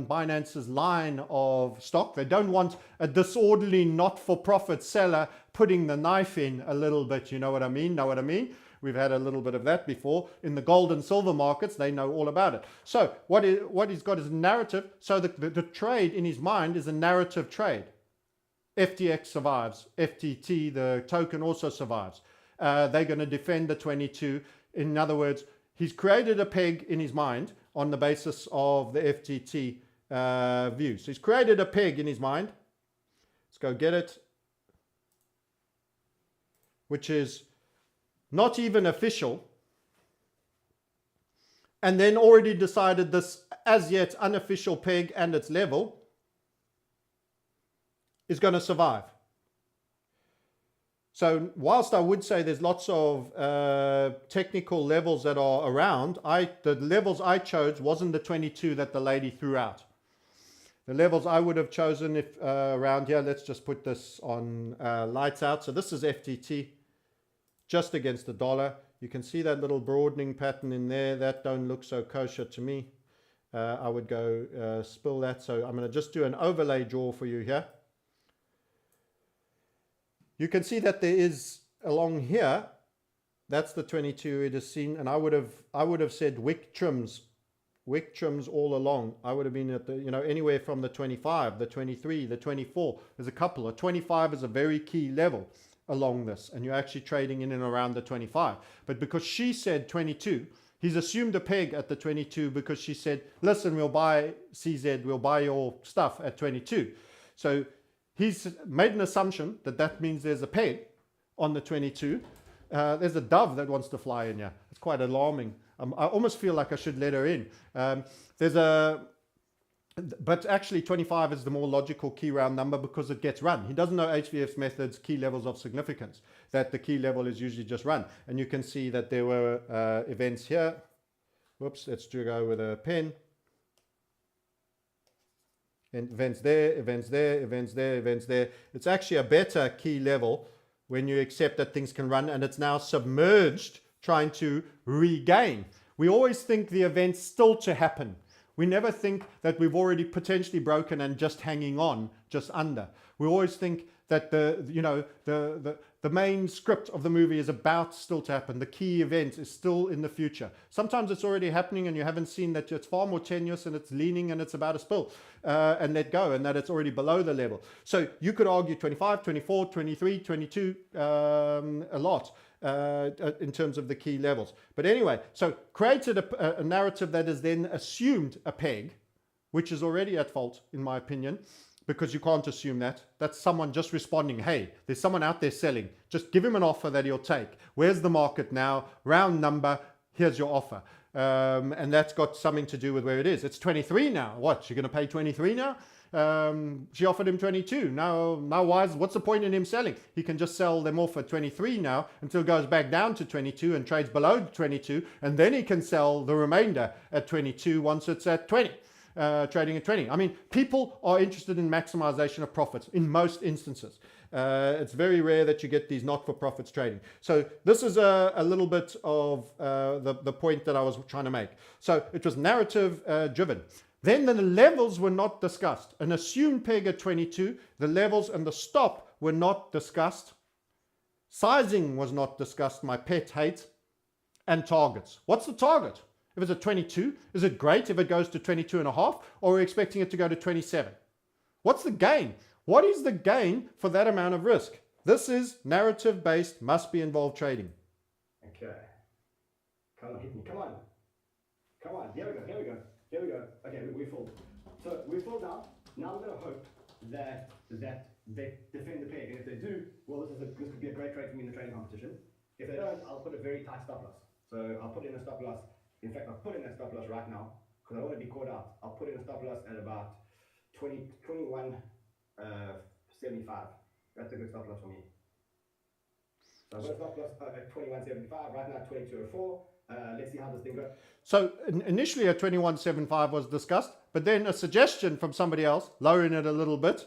Binance's line of stock. They don't want a disorderly, not-for-profit seller putting the knife in a little bit. You know what I mean? We've had a little bit of that before. In the gold and silver markets, they know all about it. So what he's got is a narrative. So the trade in his mind is a narrative trade. FTX survives. FTT, the token, also survives. They're going to defend the 22. In other words, he's created a peg in his mind on the basis of the FTT view. So he's created a peg in his mind. Let's go get it. Which is not even official, and then already decided this as yet unofficial peg and its level is going to survive. So whilst I would say there's lots of technical levels that are around, the levels I chose wasn't the 22 that the lady threw out. The levels I would have chosen if around here, let's just put this on lights out. So this is FTT, just against the dollar. You can see that little broadening pattern in there. That don't look so kosher to me. I would go spill that. So I'm going to just do an overlay draw for you here. You can see that there is along here, that's the 22 it is seen, and I would have said wick trims all along. I would have been at the, you know, anywhere from the 25, the 23, the 24. There's a couple. A 25 is a very key level along this, and you're actually trading in and around the 25. But because she said 22, he's assumed a peg at the 22 because she said, listen, we'll buy CZ, we'll buy your stuff at 22. So he's made an assumption that that means there's a peg on the 22. There's a dove that wants to fly in here. It's quite alarming. I almost feel like I should let her in. But actually 25 is the more logical key round number because it gets run. He doesn't know HVF's methods, key levels of significance, that the key level is usually just run. And you can see that there were events here. Whoops, let's go with a pen. And events there, events there, events there, events there. It's actually a better key level when you accept that things can run, and it's now submerged trying to regain. We always think the event's still to happen. We never think that we've already potentially broken and just hanging on just under. We always think that the main script of the movie is about still to happen. The key event is still in the future. Sometimes it's already happening and you haven't seen that it's far more tenuous and it's leaning and it's about to spill and let go, and that it's already below the level. So you could argue 25, 24, 23, 22 a lot. In terms of the key levels. But anyway, so created a narrative that has then assumed a peg, which is already at fault, in my opinion, because you can't assume that. That's someone just responding, hey, there's someone out there selling. Just give him an offer that he'll take. Where's the market now? Round number, here's your offer. And that's got something to do with where it is. It's 23 now. What, you're going to pay 23 now? She offered him 22. Now what's the point in him selling? He can just sell them off at 23 now until it goes back down to 22 and trades below 22, and then he can sell the remainder at 22 once it's at 20, trading at 20. I mean, people are interested in maximization of profits in most instances. It's very rare that you get these not-for-profits trading. So this is a little bit of the point that I was trying to make. So it was narrative driven. Then the levels were not discussed. An assumed peg at 22, the levels and the stop were not discussed. Sizing was not discussed, my pet hate, and targets. What's the target? If it's at 22, is it great if it goes to 22 and a half, or are we expecting it to go to 27? What's the gain? What is the gain for that amount of risk? This is narrative-based, must-be involved trading. Okay. Come on, hit me. Come on. Come on. Here we go. Here we go. Here we go. Okay, we filled. So we filled now. Now we're going to hope that they defend the peg. And if they do, well, this could be a great trade for me in the trading competition. If they don't, I'll put a very tight stop loss. So I'll put in a stop loss. In fact, I'll put in a stop loss right now because I don't want to be caught out. I'll put in a stop loss at about 21.75. That's a good stop loss for me. So I've got a stop loss at 21.75. Right now, 22.04. Let's see how this thing goes. So initially a 21.75 was discussed, but then a suggestion from somebody else, lowering it a little bit,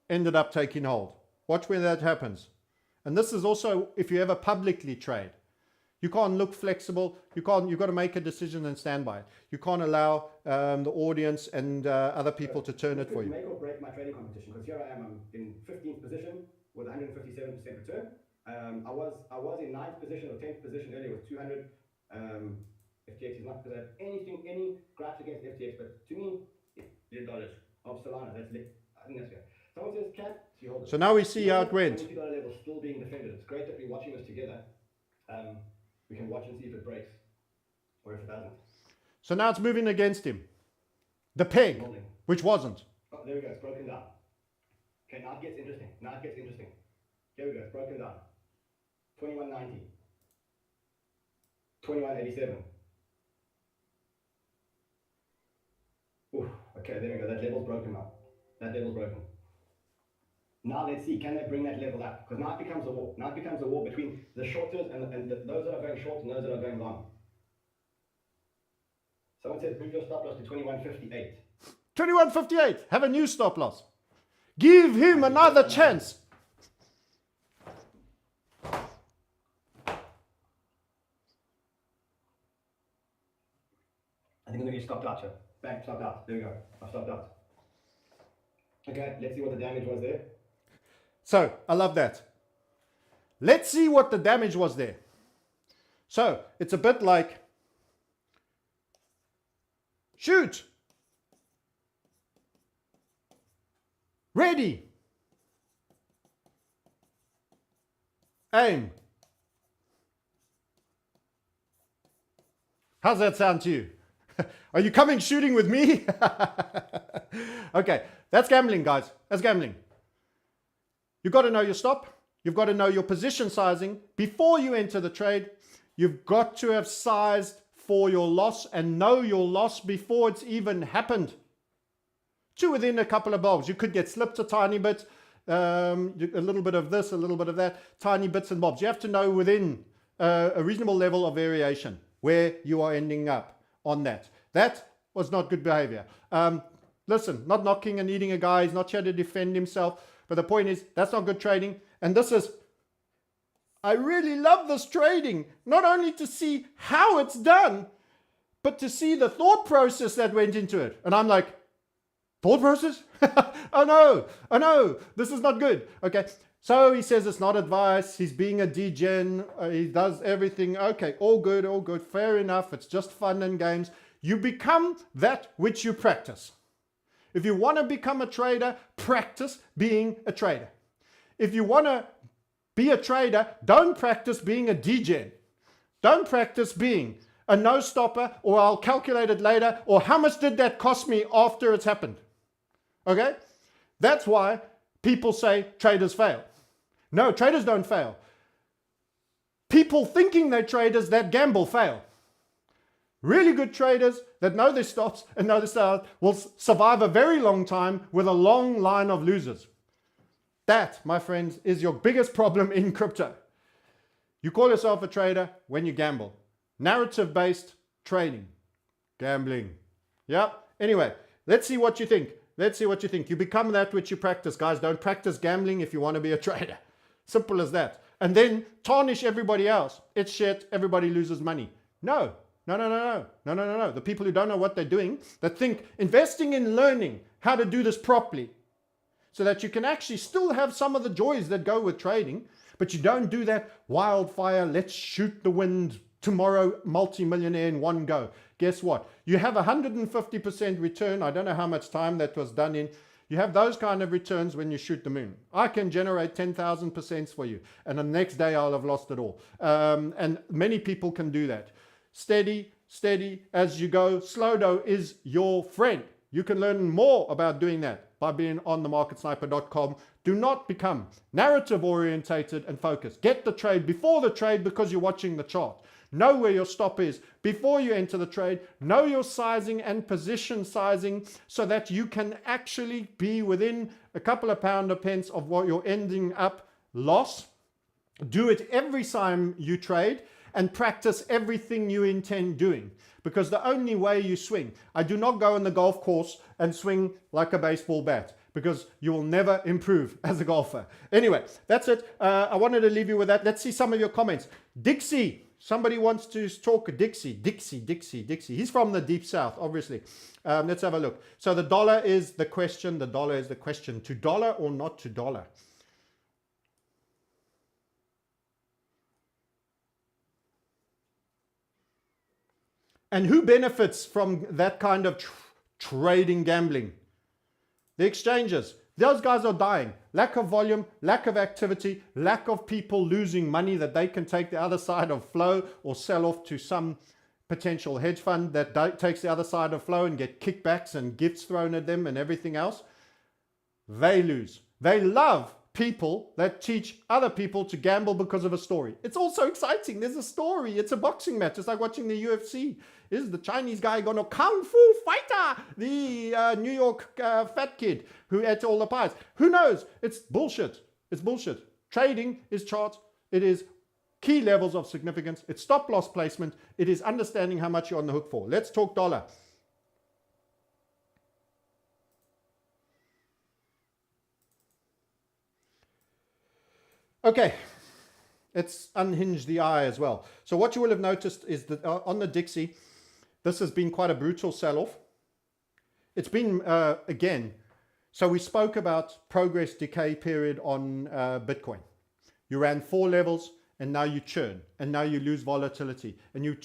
ended up taking hold. Watch where that happens. And this is also if you ever publicly trade. You can't look flexible. You've got to make a decision and stand by it. You can't allow the audience and other people to turn it for you. Make or break my trading competition, because here I am. I'm in 15th position with 157% return. I was in 9th position or 10th position earlier with 200. FTX is not because I have any gripes against FTX, but to me, $10 of Solana. I think that's good. Someone says, Cat, you hold it. So now we see how it went. $20 level still being defended. It's great that we're watching this together. We can watch and see if it breaks or if it doesn't. So now it's moving against him. The peg, which wasn't. Oh, there we go. It's broken down. Okay, now it gets interesting. Here we go. It's broken down. 21.90. 21.87. Ooh, okay, there we go. That level's broken now. Now let's see, can they bring that level up? Because now it becomes a war. Now it becomes a war between the shorters and those that are going short and those that are going long. Someone says move your stop loss to 21.58. 21.58. Have a new stop loss. Give him another chance. I think I'm going to get stopped out here. Bang, stopped out. There we go. I've stopped out. Okay, let's see what the damage was there. So, I love that. Let's see what the damage was there. So, it's a bit like, shoot. Ready. Aim. How's that sound to you? Are you coming shooting with me? Okay, that's gambling, guys. That's gambling. You've got to know your stop. You've got to know your position sizing before you enter the trade. You've got to have sized for your loss and know your loss before it's even happened. To within a couple of bobs. You could get slipped a tiny bit, a little bit of this, a little bit of that, tiny bits and bobs. You have to know within a reasonable level of variation where you are ending up on that. That was not good behavior. Listen, not knocking and eating a guy. He's not here to defend himself. But the point is, that's not good trading. And this is, I really love this trading. Not only to see how it's done, but to see the thought process that went into it. And I'm like, thought process? Oh no, this is not good. Okay, so he says it's not advice. He's being a degen. He does everything. Okay, all good, fair enough. It's just fun and games. You become that which you practice. If you want to become a trader, practice being a trader. If you want to be a trader, don't practice being a degen. Don't practice being a no stopper, or I'll calculate it later, or how much did that cost me after it's happened. Okay? That's why people say traders fail. No, traders don't fail. People thinking they're traders that gamble fail. Really good traders that know their stops and know their style will survive a very long time with a long line of losers. That, my friends, is your biggest problem in crypto. You call yourself a trader when you gamble. Narrative-based trading. Gambling. Yep. Anyway, let's see what you think. Let's see what you think. You become that which you practice, guys. Don't practice gambling if you want to be a trader. Simple as that. And then tarnish everybody else. It's shit. Everybody loses money. No. The people who don't know what they're doing, that think investing in learning how to do this properly so that you can actually still have some of the joys that go with trading, but you don't do that wildfire, let's shoot the wind, tomorrow multi-millionaire in one go. Guess what? You have 150% return. I don't know how much time that was done in. You have those kind of returns when you shoot the moon. I can generate 10,000% for you, and the next day I'll have lost it all. And many people can do that. Steady as you go. Slow dough is your friend. You can learn more about doing that by being on themarketsniper.com. Do not become narrative orientated and focused. Get the trade before the trade because you're watching the chart. Know where your stop is before you enter the trade. Know your sizing and position sizing so that you can actually be within a couple of pound or pence of what you're ending up loss. Do it every time you trade and practice everything you intend doing, because the only way you swing, I do not go on the golf course and swing like a baseball bat, because you will never improve as a golfer. Anyway, that's it. I wanted to leave you with that. Let's see some of your comments. Dixie, somebody wants to talk. Dixie. He's from the deep south, obviously. Let's have a look. So the dollar is the question. The dollar is the question. To dollar or not to dollar? And who benefits from that kind of trading gambling? The exchanges. Those guys are dying. Lack of volume, lack of activity, lack of people losing money that they can take the other side of flow or sell off to some potential hedge fund that takes the other side of flow and get kickbacks and gifts thrown at them and everything else. They lose. They love people that teach other people to gamble because of a story. It's also exciting. There's a story. It's a boxing match. It's like watching the UFC. Is the Chinese guy going to kung fu fighter the New York fat kid who ate all the pies? Who knows? It's bullshit. It's bullshit. Trading is charts. It is key levels of significance. It's stop loss placement. It is understanding how much you're on the hook for. Let's talk dollar. Okay, let's unhinge the eye as well. So what you will have noticed is that on the Dixie, this has been quite a brutal sell-off. It's been, again, so we spoke about progress decay period on Bitcoin. You ran 4 levels and now you churn and now you lose volatility and you're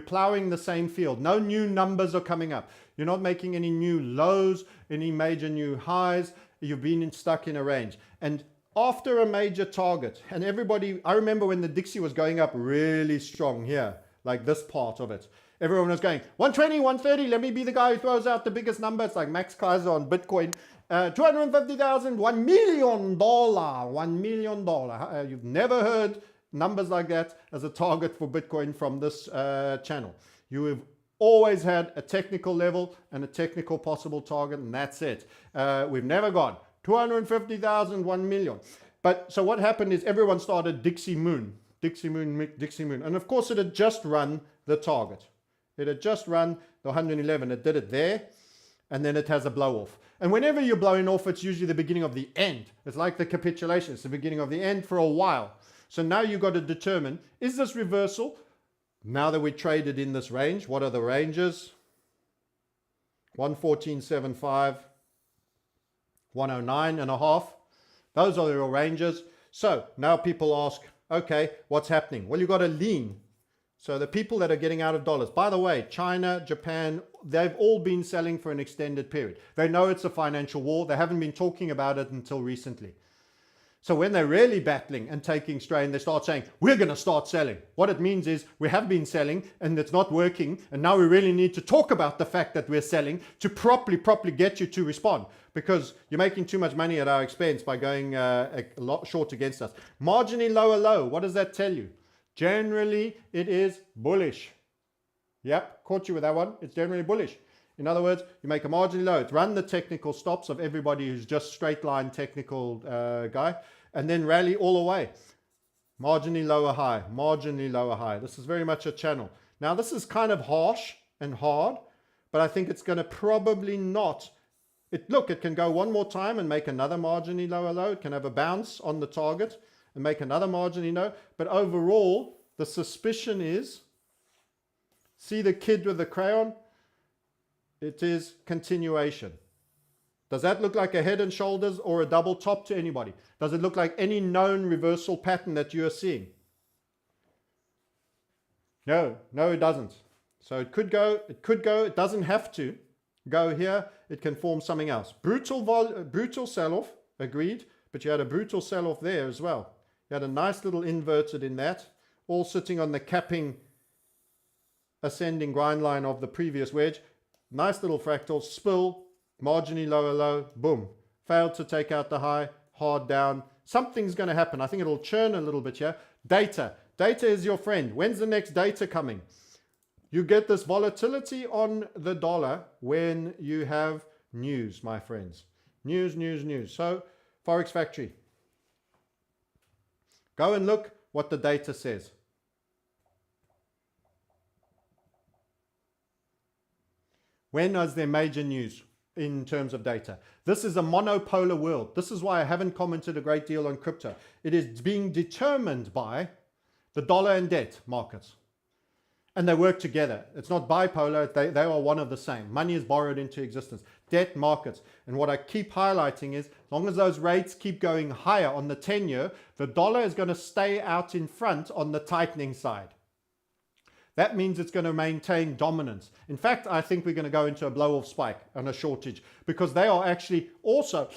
plowing the same field. No new numbers are coming up. You're not making any new lows, any major new highs. You've been stuck in a range. And after a major target, and everybody, I remember when the Dixie was going up really strong here, like this part of it. Everyone was going 120, 130. Let me be the guy who throws out the biggest numbers, like Max Kaiser on Bitcoin. 250,000, $1 million, $1 million. You've never heard numbers like that as a target for Bitcoin from this channel. You have always had a technical level and a technical possible target, and that's it. We've never gone 250,000, 1 million. But so what happened is everyone started Dixie Moon. And of course it had just run the target. It had just run the 111. It did it there, and then it has a blow off. And whenever you're blowing off, it's usually the beginning of the end. It's like the capitulation. It's the beginning of the end for a while. So now you've got to determine, is this reversal? Now that we traded in this range, what are the ranges? 114.75, 109.5. Those are the real ranges. So now people ask, okay, what's happening? Well, you've got to lean. So the people that are getting out of dollars, by the way, China, Japan, they've all been selling for an extended period. They know it's a financial war. They haven't been talking about it until recently. So when they're really battling and taking strain, they start saying, we're going to start selling. What it means is we have been selling and it's not working. And now we really need to talk about the fact that we're selling to properly get you to respond, because you're making too much money at our expense by going a lot short against us. Marginally lower low. What does that tell you? Generally, it is bullish. Yep, caught you with that one. It's generally bullish. In other words, you make a marginally low. It's run the technical stops of everybody who's just straight line technical guy, and then rally all the way. Marginally lower high, marginally lower high. This is very much a channel. Now, this is kind of harsh and hard, but I think it's going to probably not. Look, it can go one more time and make another marginally lower low. It can have a bounce on the target and make another marginally low. But overall, the suspicion is, see the kid with the crayon? It is continuation. Does that look like a head and shoulders or a double top to anybody? Does it look like any known reversal pattern that you are seeing? No, it doesn't. So it could go, it doesn't have to go here. It can form something else. Brutal sell-off, agreed, but you had a brutal sell-off there as well. You had a nice little inverted in that, all sitting on the capping ascending grind line of the previous wedge. Nice little fractal, spill, marginally lower low, boom. Failed to take out the high, hard down. Something's going to happen. I think it'll churn a little bit here. Data is your friend. When's the next data coming? You get this volatility on the dollar when you have news, my friends. News. So, Forexfactory. Go and look what the data says. When is there major news in terms of data? This is a monopolar world. This is why I haven't commented a great deal on crypto. It is being determined by the dollar and debt markets. And they work together. It's not bipolar. They are one of the same. Money is borrowed into existence. Debt markets. And what I keep highlighting is, as long as those rates keep going higher on the 10-year, the dollar is going to stay out in front on the tightening side. That means it's going to maintain dominance. In fact, I think we're going to go into a blow-off spike and a shortage, because they are actually also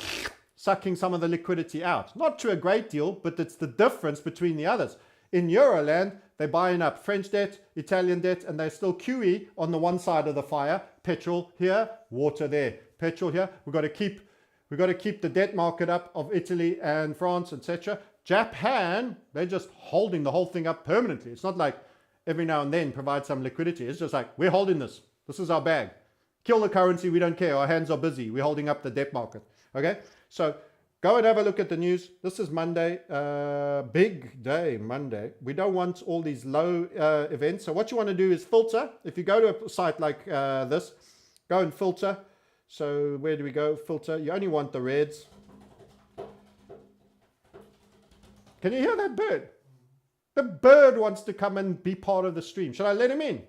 sucking some of the liquidity out. Not to a great deal, but it's the difference between the others. In Euroland, they're buying up French debt, Italian debt, and they're still QE on the one side of the fire. Petrol here, water there. Petrol here. We've got to keep the debt market up of Italy and France, etc. Japan, they're just holding the whole thing up permanently. It's not like every now and then provide some liquidity. It's just like, we're holding this. This is our bag. Kill the currency, we don't care. Our hands are busy. We're holding up the debt market. Okay? So go and have a look at the news. This is Monday, big day Monday. We don't want all these low events. So what you want to do is filter. If you go to a site like this, go and filter. So where do we go? Filter. You only want the reds. Can you hear that bird? The bird wants to come and be part of the stream. Should I let him in?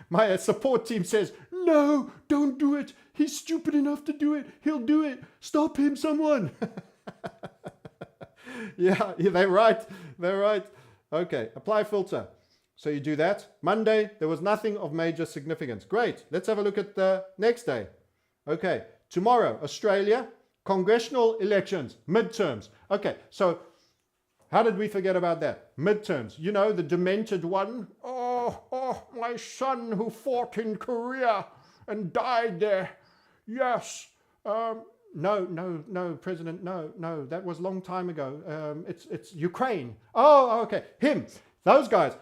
My support team says, no, don't do it. He's stupid enough to do it. He'll do it. Stop him, someone. Yeah, they're right. They're right. Okay, apply filter. So you do that. Monday, there was nothing of major significance. Great. Let's have a look at the next day. Okay, tomorrow, Australia, congressional elections, midterms. Okay, so how did we forget about that? Midterms. You know, the demented one. Oh, my son who fought in Korea and died there. Yes. No, President, no. That was a long time ago. It's Ukraine. Oh, okay. Him. Those guys.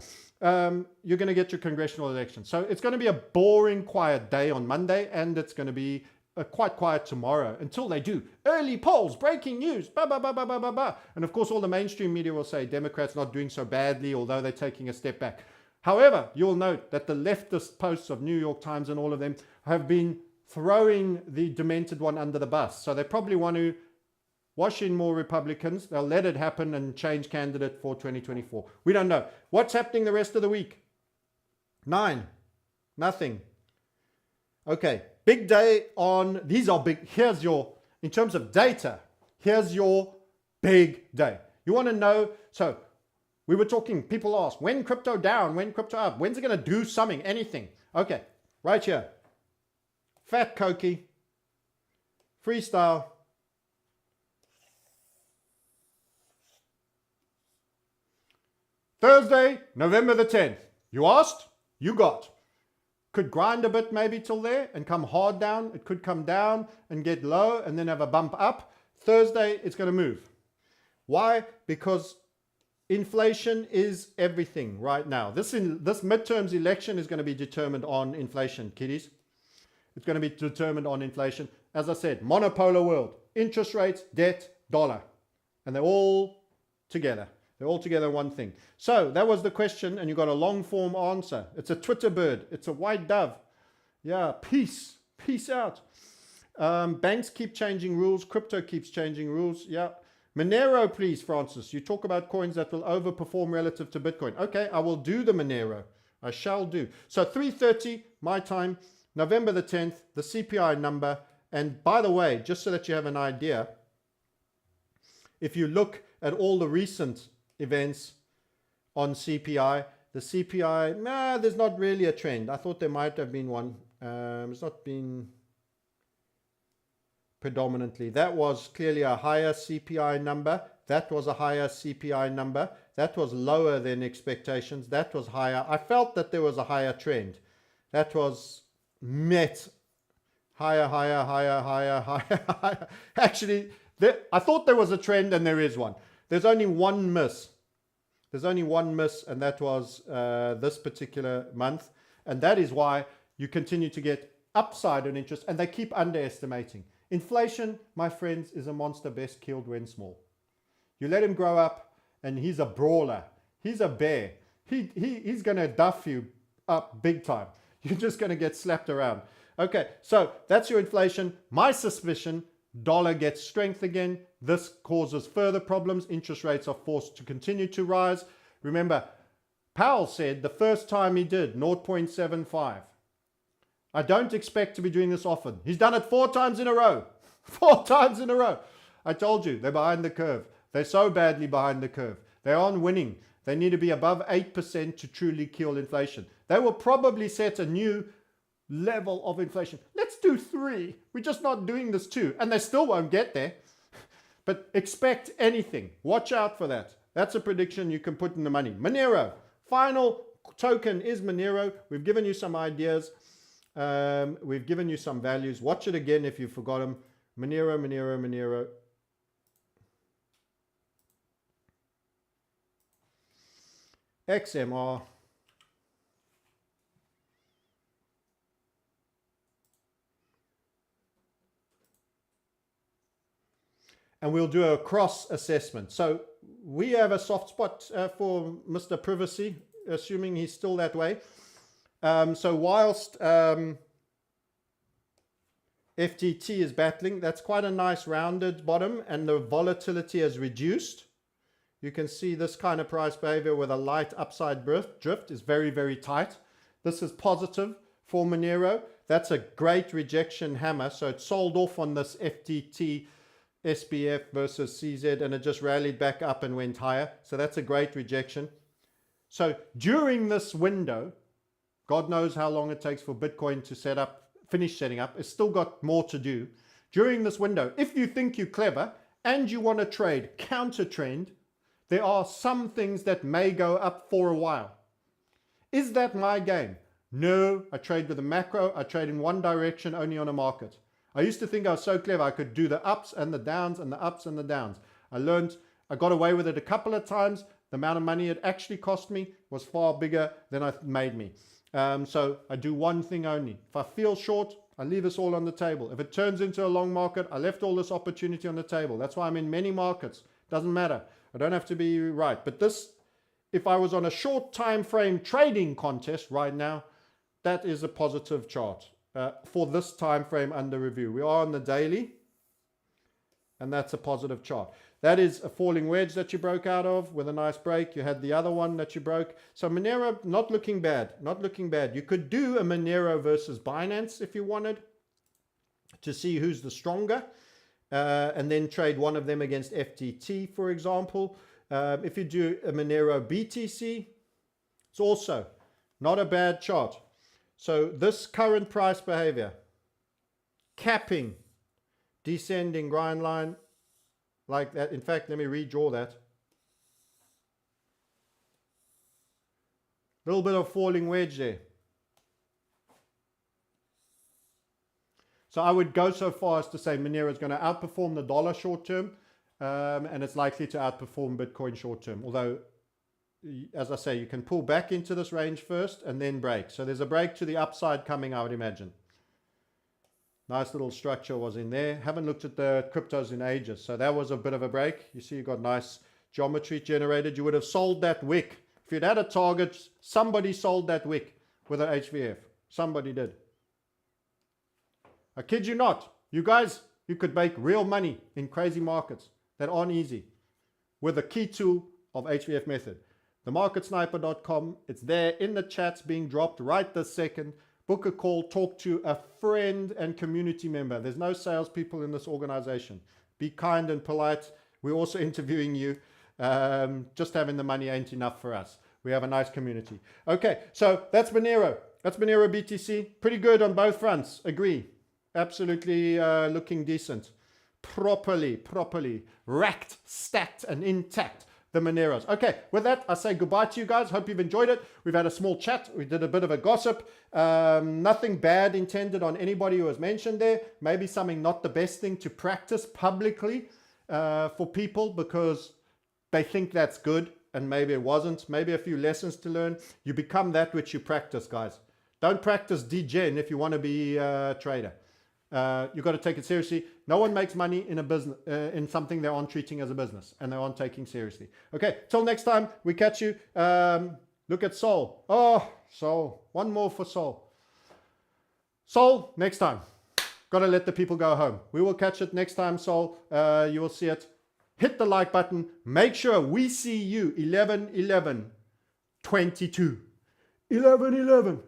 You're going to get your congressional election. So it's going to be a boring, quiet day on Monday, and it's going to be quite quiet tomorrow until they do early polls, breaking news, blah, blah, blah, blah, blah, blah, blah. And of course, all the mainstream media will say Democrats not doing so badly, although they're taking a step back. However, you'll note that the leftist posts of New York Times and all of them have been throwing the demented one under the bus. So they probably want to wash in more Republicans. They'll let it happen and change candidate for 2024. We don't know. What's happening the rest of the week? 9. Nothing. Okay. Big day on, these are big. Here's your, in terms of data, here's your big day. You want to know, so we were talking, people ask, when crypto down, when crypto up, when's it going to do something, anything? Okay, right here. Fat Cokie, freestyle. Thursday, November the 10th. You asked, you got. Could grind a bit maybe till there and come hard down. It could come down and get low and then have a bump up. Thursday, it's going to move. Why? Because inflation is everything right now. This midterms election is going to be determined on inflation, kiddies. It's going to be determined on inflation. As I said, monopolar world. Interest rates, debt, dollar. And they're all together. They're all together in one thing. So that was the question, and you got a long form answer. It's a Twitter bird. It's a white dove. Yeah, peace. Peace out. Banks keep changing rules. Crypto keeps changing rules. Yeah. Monero, please, Francis. You talk about coins that will overperform relative to Bitcoin. Okay, I will do the Monero. I shall do. So 3:30 my time, November the 10th, the CPI number. And by the way, just so that you have an idea, if you look at all the recent events on CPI, the CPI, there's not really a trend. I thought there might have been one. It's not been predominantly. That was clearly a higher CPI number. That was a higher CPI number. That was lower than expectations. That was higher. I felt that there was a higher trend. That was met higher, higher, higher, higher, higher, higher. Actually, I thought there was a trend, and there is one. There's only one miss. There's only one miss, and that was this particular month. And that is why you continue to get upside on interest, and they keep underestimating. Inflation, my friends, is a monster best killed when small. You let him grow up, and he's a brawler. He's a bear. He's going to duff you up big time. You're just going to get slapped around. Okay, so that's your inflation. My suspicion, dollar gets strength again. This causes further problems. Interest rates are forced to continue to rise. Remember, Powell said the first time he did 0.75. I don't expect to be doing this often. He's done it 4 times in a row. 4 times in a row. I told you, they're behind the curve. They're so badly behind the curve. They aren't winning. They need to be above 8% to truly kill inflation. They will probably set a new level of inflation. Let's do 3. We're just not doing this 2. And they still won't get there. But expect anything. Watch out for that. That's a prediction you can put in the money. Monero. Final token is Monero. We've given you some ideas. We've given you some values. Watch it again if you forgot them. Monero, Monero, Monero. XMR. And we'll do a cross assessment. So we have a soft spot for Mr. Privacy, assuming he's still that way. So whilst FTT is battling. That's quite a nice rounded bottom, and the volatility has reduced. You can see this kind of price behavior with a light upside drift is very, very tight. This is positive for Monero. That's a great rejection hammer. So it sold off on this FTT SBF versus CZ, and it just rallied back up and went higher. So that's a great rejection. So during this window, God knows how long it takes for Bitcoin to finish setting up. It's still got more to do. During this window, if you think you're clever and you want to trade counter trend, there are some things that may go up for a while. Is that my game? No, I trade with a macro. I trade in one direction only on a market. I used to think I was so clever. I could do the ups and the downs and the ups and the downs. I got away with it a couple of times. The amount of money it actually cost me was far bigger than it made me. So I do one thing only. If I feel short, I leave this all on the table. If it turns into a long market, I left all this opportunity on the table. That's why I'm in many markets. Doesn't matter. I don't have to be right. But this, if I was on a short time frame trading contest right now, that is a positive chart for this time frame under review. We are on the daily, and that's a positive chart. That is a falling wedge that you broke out of with a nice break. You had the other one that you broke. So Monero, not looking bad, not looking bad. You could do a Monero versus Binance if you wanted to see who's the stronger, and then trade one of them against FTT, for example. If you do a Monero BTC, it's also not a bad chart. So this current price behavior, capping, descending grind line, like that. In fact, let me redraw that. Little bit of falling wedge there. So I would go so far as to say Monero is going to outperform the dollar short term, and it's likely to outperform Bitcoin short term. Although, as I say, you can pull back into this range first and then break. So there's a break to the upside coming, I would imagine. Nice little structure was in there. Haven't looked at the cryptos in ages. So that was a bit of a break. You see you got nice geometry generated. You would have sold that wick. If you'd had a target, somebody sold that wick with an HVF. Somebody did. I kid you not. You guys, you could make real money in crazy markets that aren't easy with the key tool of HVF method. TheMarketSniper.com. It's there in the chats being dropped right this second. Book a call, talk to a friend and community member. There's no salespeople in this organization. Be kind and polite. We're also interviewing you. Just having the money ain't enough for us. We have a nice community. Okay, so that's Monero. That's Monero BTC. Pretty good on both fronts. Agree. Absolutely looking decent. Properly racked, stacked, and intact. The Moneros. Okay, with that, I say goodbye to you guys. Hope you've enjoyed it. We've had a small chat. We did a bit of a gossip. Nothing bad intended on anybody who was mentioned there. Maybe something not the best thing to practice publicly for people because they think that's good and maybe it wasn't. Maybe a few lessons to learn. You become that which you practice, guys. Don't practice degen if you want to be a trader. You've got to take it seriously. No one makes money in a business, in something they aren't treating as a business and they aren't taking seriously. Okay, till next time, we catch you. Look at Sol. Oh, Sol. One more for Sol. Sol, next time. Got to let the people go home. We will catch it next time, Sol. You will see it. Hit the like button. Make sure we see you 11-11-22. 11-11.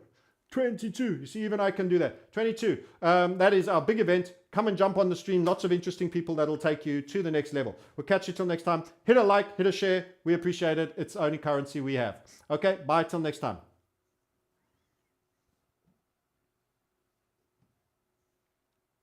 22. You see, even I can do that. 22. That is our big event. Come and jump on the stream. Lots of interesting people that'll take you to the next level. We'll catch you till next time. Hit a like, hit a share. We appreciate it. It's the only currency we have. Okay, bye till next time.